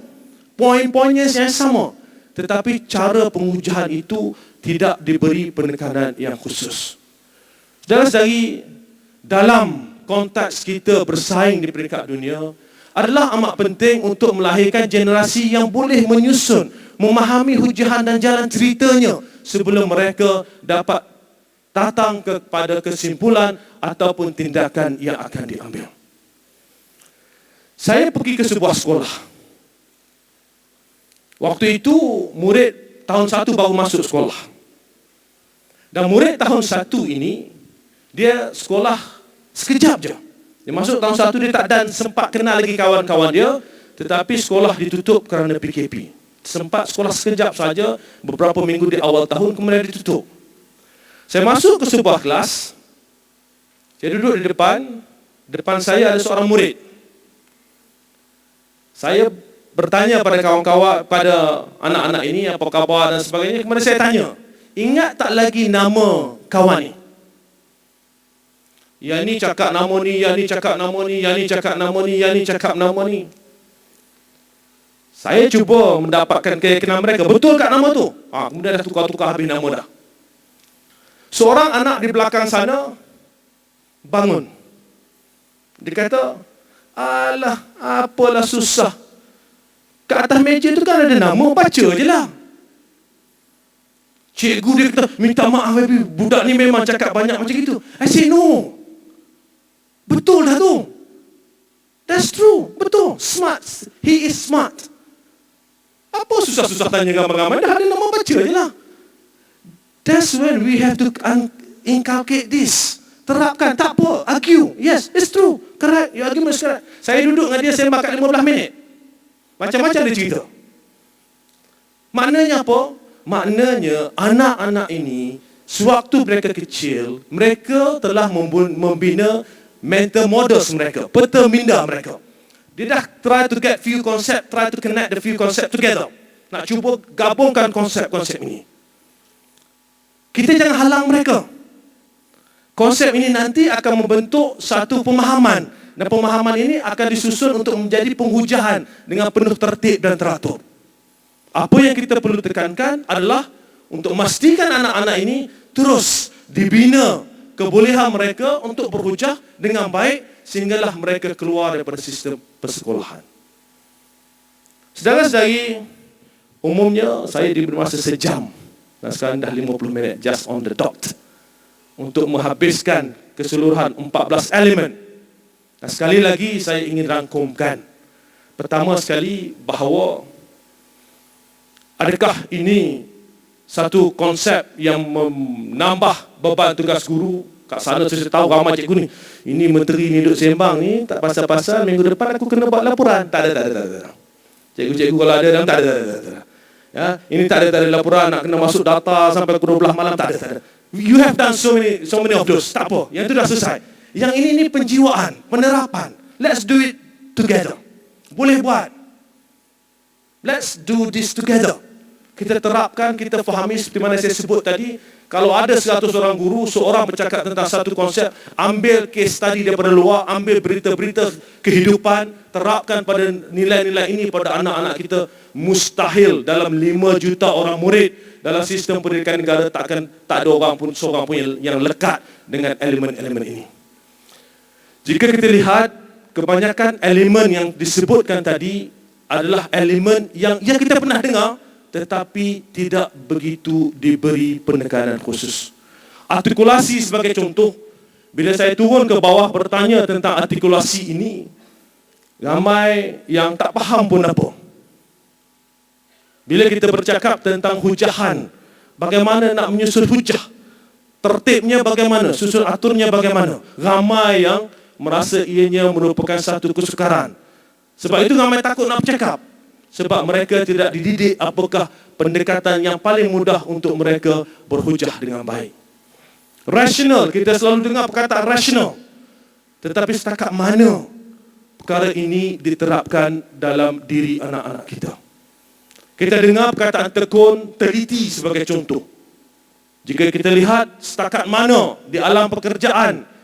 poin-poinnya yang sama, tetapi cara pengujahan itu tidak diberi penekanan yang khusus. Saudara-saudari, dalam konteks kita bersaing di peringkat dunia, adalah amat penting untuk melahirkan generasi yang boleh menyusun, memahami hujahan dan jalan ceritanya sebelum mereka dapat datang kepada kesimpulan ataupun tindakan yang akan diambil. Saya pergi ke sebuah sekolah. Waktu itu murid tahun 1 baru masuk sekolah. Dan murid tahun 1 ini, dia sekolah sekejap je. Dia masuk tahun 1, dia tak dan sempat kenal lagi kawan-kawan dia, tetapi sekolah ditutup kerana PKP. Sempat sekolah sekejap saja, beberapa minggu di awal tahun, kemudian ditutup. Saya masuk ke sebuah kelas, saya duduk di depan saya ada seorang murid. Saya bertanya pada kawan-kawan, pada anak-anak ini apa khabar dan sebagainya, kemudian saya tanya, ingat tak lagi nama kawan ni? Yang ni cakap nama ni, yang ni cakap nama ni, yang ni cakap nama ni, yang ni cakap nama ni. Saya cuba mendapatkan keyakinan mereka, betul kat nama tu? Kemudian dah tukar-tukar habis nama dah. Seorang anak di belakang sana bangun. Dia kata, alah, apalah susah. Kat atas meja tu kan ada nama, baca je lah. Cikgu dia kata, minta maaf Habib, budak ni memang cakap banyak macam itu. I say no. Betul dah tu. That's true, betul. Smart. He is smart. Apa susah-susah tanya gambar-gambar, dah ada nama, baca je lah. That's when we have to inculcate this. Terapkan, tak apa, argue. Yes, it's true, correct, your argument is correct. Saya duduk dengan dia sembang kat 15 minit. Macam-macam dia cerita. Maknanya apa? Maknanya anak-anak ini, sewaktu mereka kecil, mereka telah membina mental models mereka, peta minda mereka. Dia dah try to get few concept, try to connect the few concept together. Nak cuba gabungkan konsep-konsep ini. Kita jangan halang mereka. Konsep ini nanti akan membentuk satu pemahaman, dan pemahaman ini akan disusun untuk menjadi penghujahan dengan penuh tertib dan teratur. Apa yang kita perlu tekankan adalah untuk memastikan anak-anak ini terus dibina kebolehan mereka untuk berhujah dengan baik sehinggalah mereka keluar daripada sistem persekolahan. Saudara-saudari, umumnya saya diberi masa sejam dan sekarang dah 50 minit just on the dot untuk menghabiskan keseluruhan 14 elemen. Dan sekali lagi saya ingin rangkumkan. Pertama sekali, bahawa adakah ini satu konsep yang menambah beban tugas guru? Kat sana saya tahu ramai cikgu ni, ini menteri ni duduk sembang ni, tak pasal-pasal, minggu depan aku kena buat laporan. Tak ada. Cikgu-cikgu kalau ada, tak ada. Ya, ini tak ada laporan, nak kena masuk data sampai pukul 12 malam, tak ada. You have done so many of those. Tak apa, yang itu dah selesai. Yang ini penjiwaan, penerapan. Let's do it together. Boleh buat. Let's do this together. Kita terapkan, kita fahami seperti mana saya sebut tadi. Kalau ada 100 orang guru, seorang bercakap tentang satu konsep, ambil case study daripada luar, ambil berita-berita kehidupan, terapkan pada nilai-nilai ini pada anak-anak kita. Mustahil dalam 5 juta orang murid dalam sistem pendidikan negara tak ada orang pun, seorang pun yang lekat dengan elemen-elemen ini. Jika kita lihat, kebanyakan elemen yang disebutkan tadi adalah elemen yang kita pernah dengar, tetapi tidak begitu diberi penekanan khusus. Artikulasi sebagai contoh, bila saya turun ke bawah bertanya tentang artikulasi ini, ramai yang tak faham pun apa. Bila kita bercakap tentang hujahan, bagaimana nak menyusun hujah, tertibnya bagaimana, susun aturnya bagaimana, ramai yang merasa ianya merupakan satu kesukaran. Sebab itu ramai takut nak bercakap. Sebab mereka tidak dididik apakah pendekatan yang paling mudah untuk mereka berhujah dengan baik. Rasional, kita selalu dengar perkataan rasional. Tetapi setakat mana perkara ini diterapkan dalam diri anak-anak kita? Kita dengar perkataan tekun, teliti sebagai contoh. Jika kita lihat setakat mana di alam pekerjaan,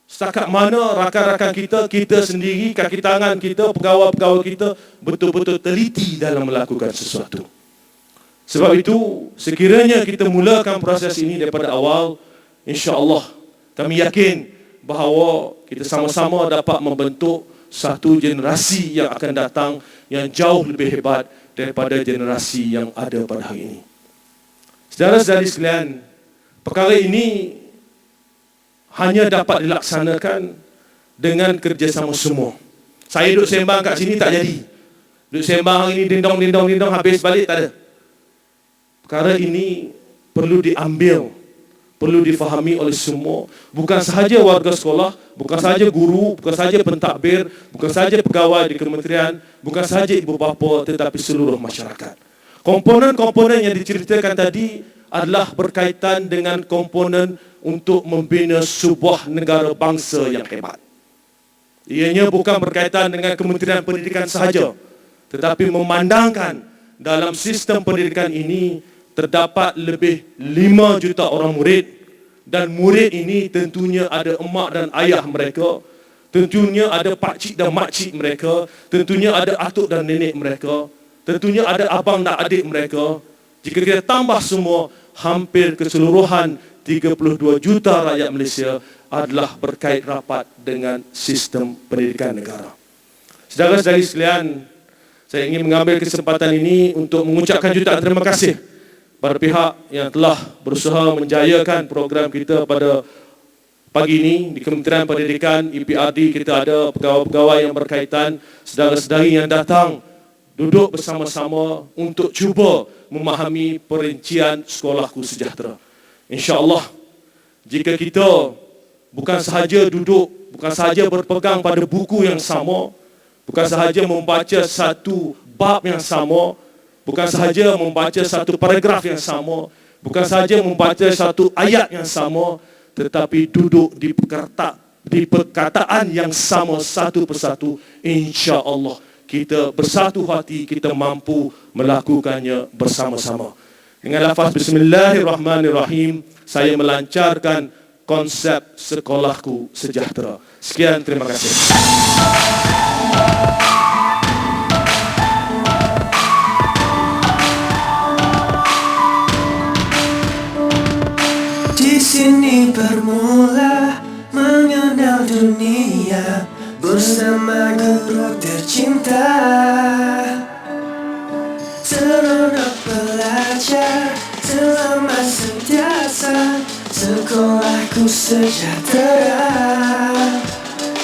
setakat mana rakan-rakan kita sendiri, kaki tangan kita, pegawai-pegawai kita betul-betul teliti dalam melakukan sesuatu. Sebab itu, sekiranya kita mulakan proses ini daripada awal, insya-Allah kami yakin bahawa kita sama-sama dapat membentuk satu generasi yang akan datang yang jauh lebih hebat daripada generasi yang ada pada hari ini. Saudara-saudari sekalian, perkara ini hanya dapat dilaksanakan dengan kerjasama semua. Saya duduk sembang kat sini tak jadi. Duduk sembang hari ini dindong, habis balik tak ada. Perkara ini perlu diambil, perlu difahami oleh semua. Bukan sahaja warga sekolah, bukan sahaja guru, bukan sahaja pentadbir, bukan sahaja pegawai di kementerian, bukan sahaja ibu bapa, tetapi seluruh masyarakat. Komponen-komponen yang diceritakan tadi adalah berkaitan dengan komponen untuk membina sebuah negara bangsa yang hebat. Ianya bukan berkaitan dengan Kementerian Pendidikan sahaja, tetapi memandangkan dalam sistem pendidikan ini terdapat lebih 5 juta orang murid, dan murid ini tentunya ada emak dan ayah mereka, tentunya ada pakcik dan makcik mereka, tentunya ada atuk dan nenek mereka, tentunya ada abang dan adik mereka. Jika kita tambah semua, hampir keseluruhan 32 juta rakyat Malaysia adalah berkait rapat dengan sistem pendidikan negara. Saudara-saudari sekalian, saya ingin mengambil kesempatan ini untuk mengucapkan jutaan terima kasih pada pihak yang telah berusaha menjayakan program kita pada pagi ini. Di Kementerian Pendidikan, EPRD, kita ada pegawai-pegawai yang berkaitan, saudara-saudari yang datang duduk bersama-sama untuk cuba memahami perincian Sekolahku Sejahtera. InsyaAllah, jika kita bukan sahaja duduk, bukan sahaja berpegang pada buku yang sama, bukan sahaja membaca satu bab yang sama, bukan sahaja membaca satu paragraf yang sama, bukan sahaja membaca satu ayat yang sama, tetapi duduk di perkataan yang sama satu persatu, insya-Allah kita bersatu hati, kita mampu melakukannya bersama-sama. Dengan lafaz Bismillahirrahmanirrahim, saya melancarkan konsep Sekolahku Sejahtera. Sekian, terima kasih. Di sini bermula mengenal dunia bersama guru tercinta. Seronok belajar selama sentiasa, Sekolahku Sejahtera.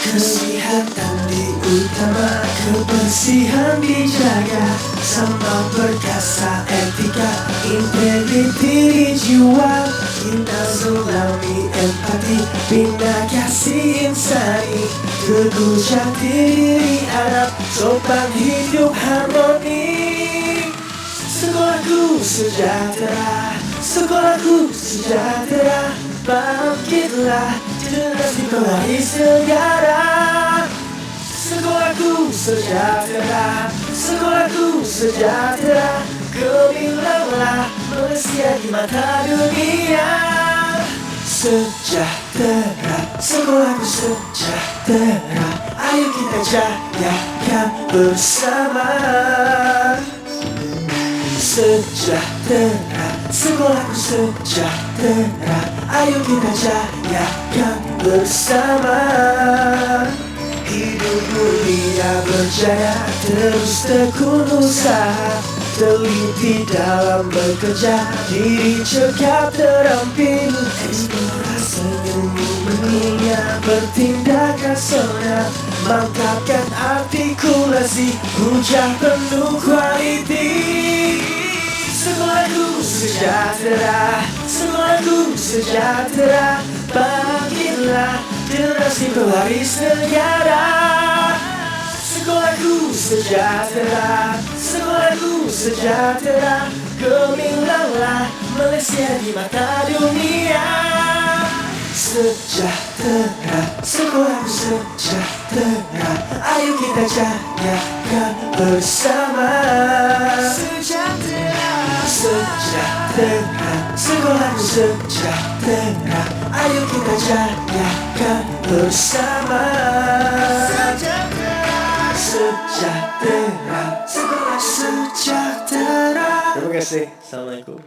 Kesehatan diutama, kebersihan dijaga, sama perkasa etika, integriti jiwa, kita sulami empati, bina kasih insani, teguh jati diri, harap sopan hidup harmoni. Sekolahku sejahtera, Sekolahku Sejahtera, bangkitlah generasi pewaris negara. Sekolahku Sejahtera, Sekolahku Sejahtera, gemilanglah Malaysia di mata dunia. Sejahtera, Sekolahku Sejahtera, ayo kita jayakan bersama. Sejahtera, Sekolahku Sejahtera, ayo kita jayakan bersama. Hidup mulia berjaya, terus tekun usaha, teliti dalam bekerja, diri cekap terampil, eksplorasi ilmu dunia, bertindak asona, mantapkan artikulasi, hujah penuh kualiti. Sekolahku Sejahtera, Sekolahku Sejahtera, bangkitlah generasi pewaris negara. Sekolahku Sejahtera, Sekolahku Sejahtera, gemilanglah Malaysia di mata dunia. Sejahtera, Sekolahku Sejahtera, ayo kita jayakan bersama. Sejahtera, Sejahtera, Sekolahku Sejahtera, ayo kita jayakan bersama. Sejahtera, Sejahtera, Sekolah Sejahtera. Terima kasih. Assalamualaikum.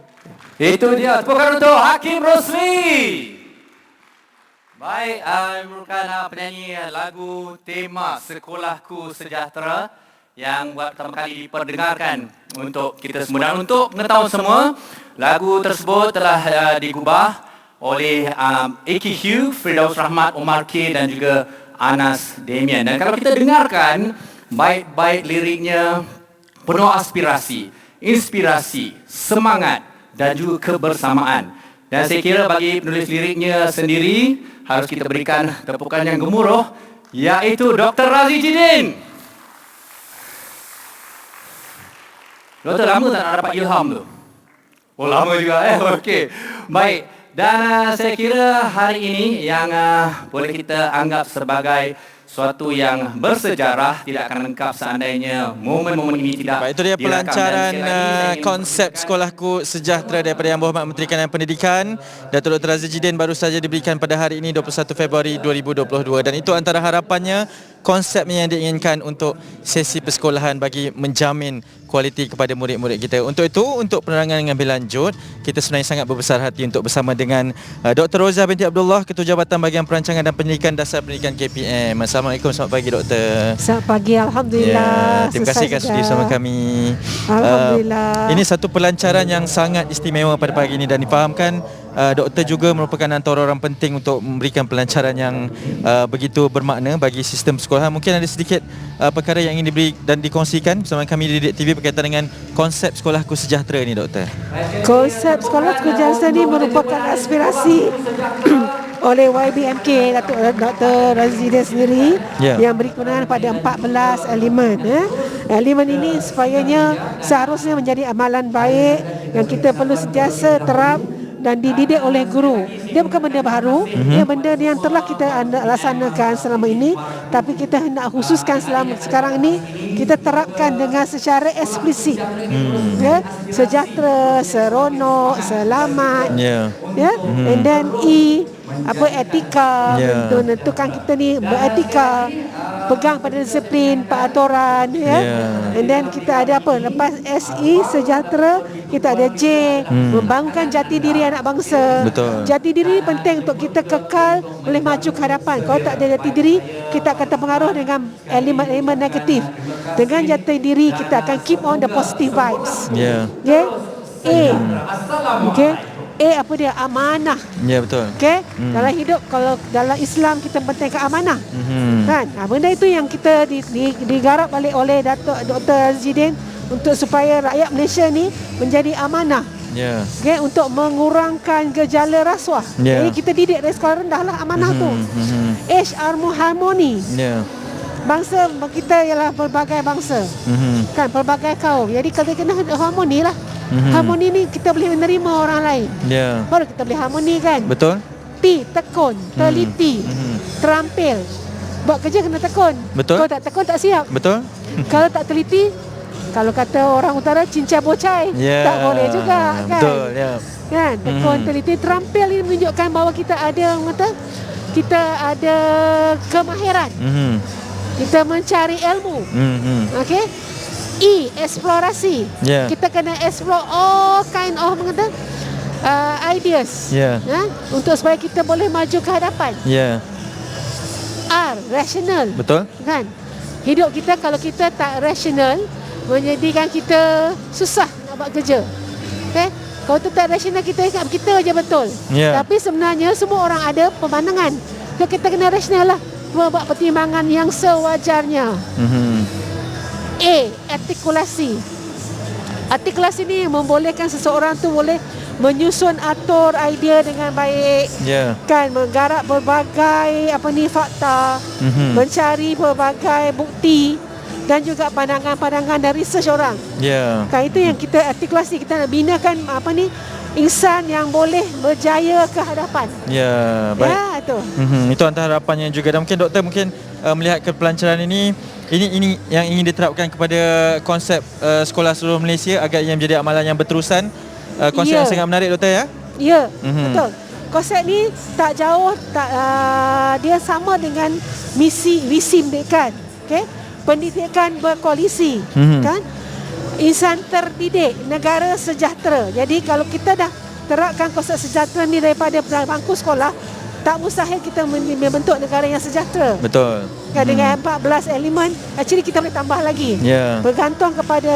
Itu dia, tepukan untuk Hakim Rosli. Baik, merupakan penyanyi lagu tema Sekolahku Sejahtera yang buat pertama kali diperdengarkan untuk kita semua. Dan untuk mengetahui semua, lagu tersebut telah digubah oleh Eki Hugh, Firdaus Rahmat, Omar K dan juga Anas Damian. Dan kalau kita dengarkan baik-baik liriknya, penuh aspirasi, inspirasi, semangat dan juga kebersamaan. Dan saya kira bagi penulis liriknya sendiri harus kita berikan tepukan yang gemuruh, iaitu Dr. Razi Jidin. Doktor, lama tak nak dapat ilham tu? Oh, lama juga okey. Baik. Dan saya kira hari ini yang boleh kita anggap sebagai suatu yang bersejarah, tidak akan lengkap seandainya momen-momen ini tidak Baik, itu dia direkam. pelancaran Dan sekali lagi, saya ingin konsep Sekolahku Sejahtera daripada Yang Berhormat Menteri Kanan Pendidikan Datuk Dr. Razzie Jidin baru saja diberikan pada hari ini 21 Februari 2022, dan itu antara harapannya, konsepnya yang diinginkan untuk sesi persekolahan bagi menjamin kualiti kepada murid-murid kita. Untuk itu, untuk penerangan yang lebih lanjut, kita sebenarnya sangat berbesar hati untuk bersama dengan Dr. Rozah binti Abdullah, Ketua Jabatan Bahagian Perancangan dan Pendidikan Dasar Pendidikan KPM. Assalamualaikum, selamat pagi Doktor. Selamat pagi, Alhamdulillah. Terima kasih kerana sudi bersama kami. Alhamdulillah. Ini satu pelancaran yang sangat istimewa pada pagi ini, dan difahamkan doktor juga merupakan antara orang penting untuk memberikan pelancaran yang begitu bermakna bagi sistem persekolahan. Mungkin ada sedikit perkara yang ingin diberi dan dikongsikan bersama kami di Didik TV berkaitan dengan konsep Sekolahku Sejahtera ni, Doktor. Konsep Sekolahku Sejahtera ni merupakan aspirasi oleh YBMK Dr. Razzie Jidin sendiri, yang beri kewenangan pada 14 elemen. Elemen ini supayanya seharusnya menjadi amalan baik yang kita perlu sentiasa terap dan dididik oleh guru. Dia bukan benda baru, dia benda yang telah kita laksanakan selama ini, tapi kita hendak khususkan selama sekarang ini kita terapkan dengan secara eksplisit. Sejahtera, seronok, selamat. And then etika, untuk menentukan kita ni beretika, pegang pada disiplin, peraturan, and then kita ada apa, lepas SE sejahtera, kita ada J, membangunkan jati diri anak bangsa. Betul. Jati diri penting untuk kita kekal boleh maju ke hadapan. Kalau tak ada jati diri, kita akan terpengaruh dengan elemen-elemen negatif. Dengan jati diri, kita akan keep on the positive vibes. A apa dia? Amanah. Ya, betul. Okey. Dalam hidup, kalau dalam Islam kita pentingkan amanah. Kan? Benda itu yang kita digarap balik oleh Dr. Razzie Jidin untuk supaya rakyat Malaysia ni menjadi amanah. Okay, untuk mengurangkan gejala rasuah. Jadi kita didik dari sekolah rendah lah amanah tu. Harmoni. Bangsa kita ialah pelbagai bangsa. Kan, pelbagai kaum. Jadi kalau kena harmoni lah. Harmoni ni kita boleh menerima orang lain. Baru kita boleh harmoni, kan. Betul. T, tekun, teliti, terampil. Buat kerja kena tekun. Betul. Kalau tak tekun tak siap. Betul. Kalau tak teliti, kalau kata orang utara cincai bocai, tak boleh juga, kan. Betul, Kan, tekun, teliti, terampil ini menunjukkan bahawa kita ada kita ada kemahiran. Kita mencari ilmu. Okey. E, eksplorasi. Kita kena explore all kind of ideas. Untuk supaya kita boleh maju ke hadapan. R, rational. Betul. Kan? Hidup kita kalau kita tak rational, menjadikan kita susah nak buat kerja. Okay? Kalau tu tak rasional, kita ingat kita je betul. Tapi sebenarnya semua orang ada pemandangan. So kita kena rasional lah, buat pertimbangan yang sewajarnya. A, artikulasi. Artikulasi ni membolehkan seseorang tu boleh menyusun atur idea dengan baik. Kan, menggarap berbagai fakta, mencari berbagai bukti dan juga pandangan-pandangan dan research orang. Kan, itu yang kita artikulasi, kita nak binakan insan yang boleh berjaya ke hadapan. Baik. Itu. Itu antara harapannya juga. Dan mungkin doktor melihat ke pelancaran ini yang ingin diterapkan kepada konsep sekolah seluruh Malaysia agar ia menjadi amalan yang berterusan. Konsep yang sangat menarik, doktor, ya? Betul. Konsep ni tak jauh, dia sama dengan visi pendidikan. Okay? Pendidikan berkoalisi, kan? Insan terdidik, negara sejahtera. Jadi kalau kita dah terapkan konsep sejahtera ni daripada bangku sekolah, tak mustahil kita membentuk negara yang sejahtera. Betul. Kan, dengan 14 elemen, actually kita boleh tambah lagi. Bergantung kepada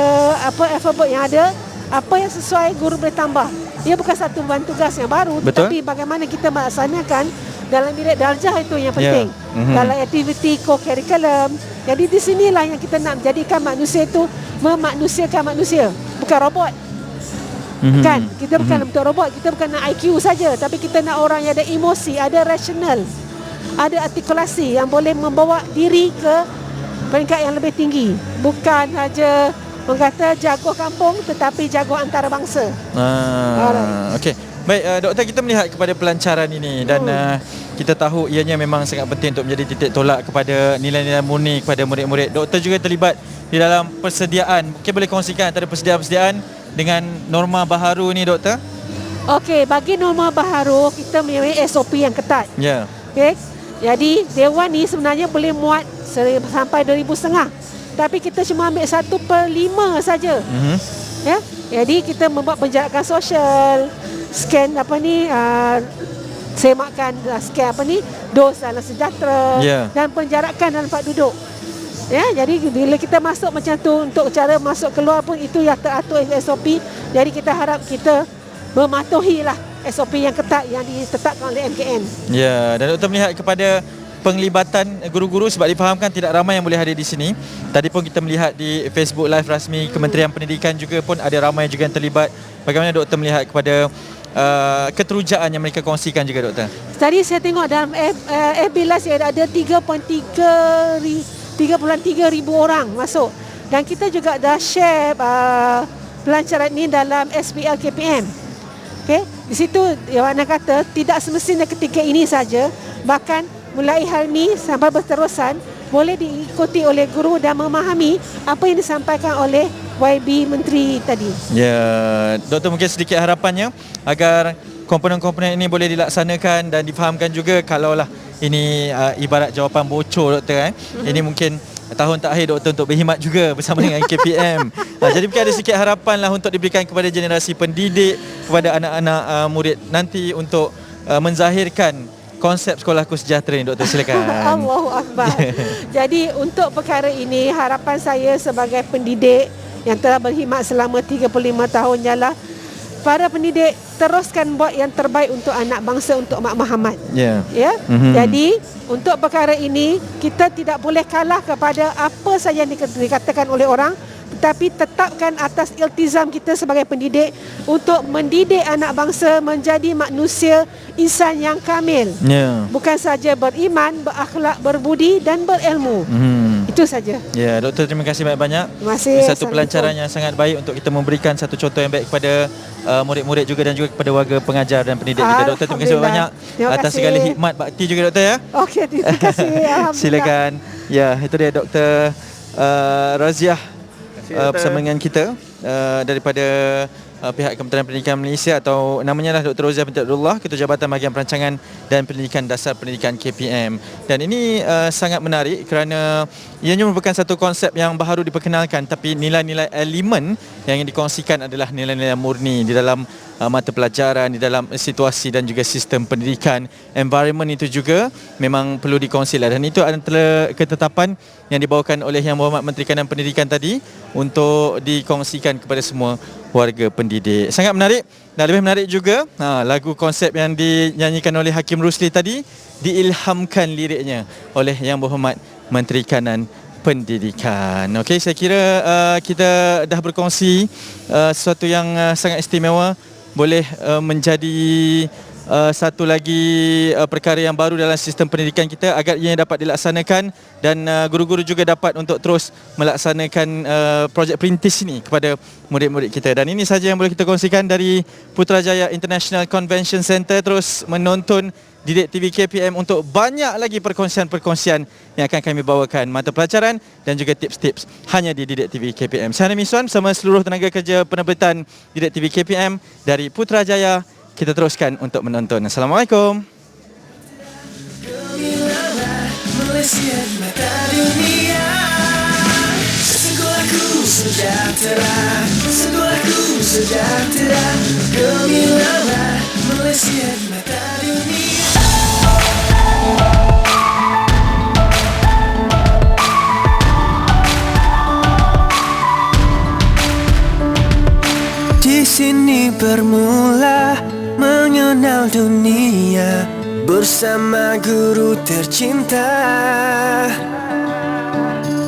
alfabet yang ada, apa yang sesuai guru boleh tambah. Ia bukan satu beban tugas yang baru, tetapi bagaimana kita melaksanakan dalam bilik darjah itu yang penting. Dalam aktiviti co-curriculum. Jadi di sinilah yang kita nak menjadikan manusia itu memanusiakan manusia, bukan robot. Kan, kita bukan bentuk robot, kita bukan nak IQ saja, tapi kita nak orang yang ada emosi, ada rasional, ada artikulasi yang boleh membawa diri ke peringkat yang lebih tinggi. Bukan saja mengata jago kampung, tetapi jago antarabangsa. Okey. Baik, doktor, kita melihat kepada pelancaran ini dan kita tahu ianya memang sangat penting untuk menjadi titik tolak kepada nilai-nilai murni kepada murid-murid. Doktor juga terlibat di dalam persediaan. Mungkin boleh kongsikan antara persediaan dengan norma baharu ni, doktor? Okey, bagi norma baharu kita mempunyai SOP yang ketat. Ya. Okey. Jadi dewan ni sebenarnya boleh muat sampai 2,500. Tapi kita cuma ambil 1/5 saja. Ya. Jadi kita membuat penjarakan sosial, scan semakan scan dos dalam sejahtera dan penjarakan dalam tempat duduk. Ya, jadi bila kita masuk macam tu, untuk cara masuk keluar pun itu yang teratur SOP. Jadi kita harap kita mematuhilah SOP yang ketat yang ditetapkan oleh MKN. Ya, dan doktor melihat kepada penglibatan guru-guru sebab difahamkan tidak ramai yang boleh hadir di sini. Tadi pun kita melihat di Facebook Live rasmi Kementerian Pendidikan juga pun ada ramai juga yang terlibat. Bagaimana doktor melihat kepada keterujaan yang mereka kongsikan juga, doktor? Tadi saya tengok dalam FB Live ada 3.3 ribu orang masuk. Dan kita juga dah share pelancaran ini dalam SPL KPM. Okay? Di situ Wana kata tidak semestinya ketika ini saja, bahkan mulai hari ini sampai berterusan boleh diikuti oleh guru dan memahami apa yang disampaikan oleh YB Menteri tadi. Ya, doktor mungkin sedikit harapannya agar komponen-komponen ini boleh dilaksanakan dan difahamkan juga kalaulah ini ibarat jawapan bocor, doktor. Ini mungkin tahun terakhir doktor untuk berkhidmat juga bersama dengan KPM. Jadi mungkin ada sedikit harapan lah untuk diberikan kepada generasi pendidik, kepada anak-anak murid nanti untuk menzahirkan konsep sekolahku sejahtera ni, doktor, silakan. Allahu Akbar. Jadi untuk perkara ini harapan saya sebagai pendidik yang telah berkhidmat selama 35 tahun ialah para pendidik teruskan buat yang terbaik untuk anak bangsa, untuk Mak Muhammad. Ya. Jadi untuk perkara ini kita tidak boleh kalah kepada apa saja yang dikatakan oleh orang, tetapi tetapkan atas iltizam kita sebagai pendidik untuk mendidik anak bangsa menjadi manusia insan yang kamil. Bukan saja beriman, berakhlak, berbudi dan berilmu. Itu saja. Ya, doktor, terima kasih banyak-banyak. Terima kasih. Satu pelancaran yang sangat baik untuk kita memberikan satu contoh yang baik kepada murid-murid juga dan juga kepada warga pengajar dan pendidik kita. Doktor, terima kasih banyak atas segala hikmat bakti juga, doktor, ya. Okey, terima kasih. Alhamdulillah. Silakan. Ya, itu dia Dr. Raziah bersama dengan kita daripada pihak Kementerian Pendidikan Malaysia, atau namanya lah Dr. Raziah binti Abdullah, Ketua Jabatan Bahagian Perancangan dan Pendidikan Dasar Pendidikan KPM. Dan ini sangat menarik kerana ianya merupakan satu konsep yang baru diperkenalkan, tapi nilai-nilai elemen yang dikongsikan adalah nilai-nilai murni di dalam mata pelajaran, di dalam situasi dan juga sistem pendidikan. Environment itu juga memang perlu dikongsilah, dan itu adalah ketetapan yang dibawakan oleh Yang Berhormat Menteri Kanan Pendidikan tadi untuk dikongsikan kepada semua warga pendidik. Sangat menarik, dan lebih menarik juga lagu konsep yang dinyanyikan oleh Hakim Rusli tadi diilhamkan liriknya oleh Yang Berhormat Menteri Kanan Pendidikan. Okey, saya kira kita dah berkongsi sesuatu yang sangat istimewa, boleh menjadi satu lagi perkara yang baru dalam sistem pendidikan kita agar ia dapat dilaksanakan, dan guru-guru juga dapat untuk terus melaksanakan projek perintis ini kepada murid-murid kita. Dan ini saja yang boleh kita kongsikan dari Putrajaya International Convention Center. Terus menonton Didik TV KPM untuk banyak lagi perkongsian-perkongsian yang akan kami bawakan, mata pelajaran dan juga tips-tips hanya di Didik TV KPM. Saya Hana Miswan bersama seluruh tenaga kerja penerbitan Didik TV KPM dari Putrajaya. Kita teruskan untuk menonton. Assalamualaikum. Malaysia mata dunia, sekolahku sejahtera, sekolahku sejahtera. Gemilangan Malaysia mata dunia. Di sini bermula mengenal dunia bersama guru tercinta.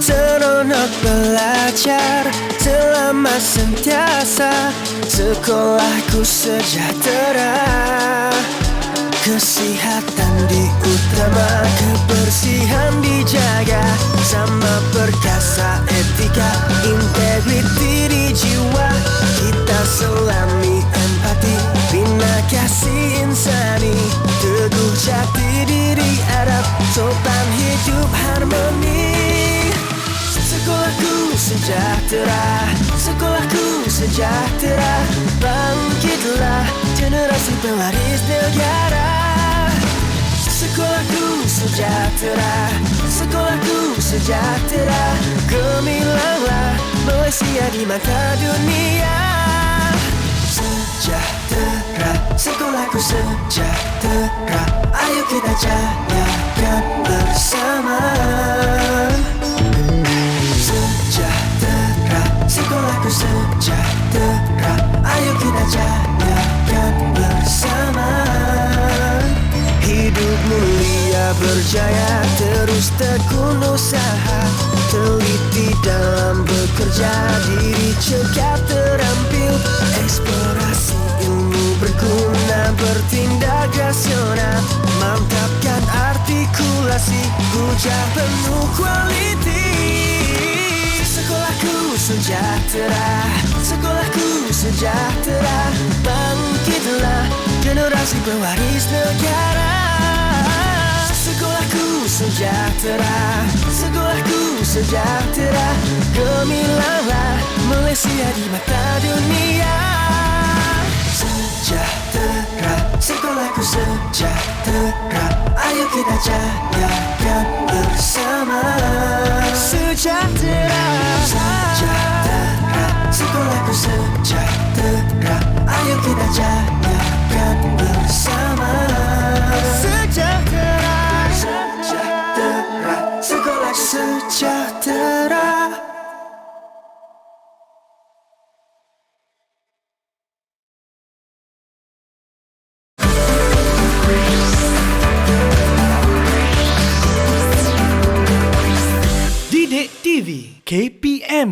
Seronok belajar selama sentiasa, sekolahku sejahtera. Kesihatan diutama, kebersihan dijaga, sama perkasa etika, integriti di jiwa. Kita selami empati, bina kasih insani, teguh jati diri. sopan hidup harmoni. Sekolahku sejahtera, sekolahku sejahtera. Bangkitlah generasi pewaris negara. Sekolahku sejahtera, sekolahku sejahtera. Gemilanglah Malaysia di mata dunia. Sejahtera, sekolahku sejahtera. Ayo kita jayakan bersama. Sejahtera, sekolahku sejahtera. Ayo kita jayakan bersama. Hidup mulia berjaya, terus tekun usaha, teliti dalam bekerja, diri cekap terampil, eksplorasi ilmu berguna, bertindak rasional, mantapkan artikulasi, ujar penuh kualiti. Sekolahku sejahtera, sekolahku sejahtera. Bangkitlah generasi pewaris negara. Sekolahku sejahtera, sekolahku sejahtera. Gemilanglah Malaysia di mata dunia. Sejahtera, sekolahku sejahtera. Ayo kita jayakan bersama. Sejahtera, sejahtera, sekolahku sejahtera. Ayo kita jayakan bersama. Sejahtera, sejahtera, sekolah sejahtera. Didik TV KPM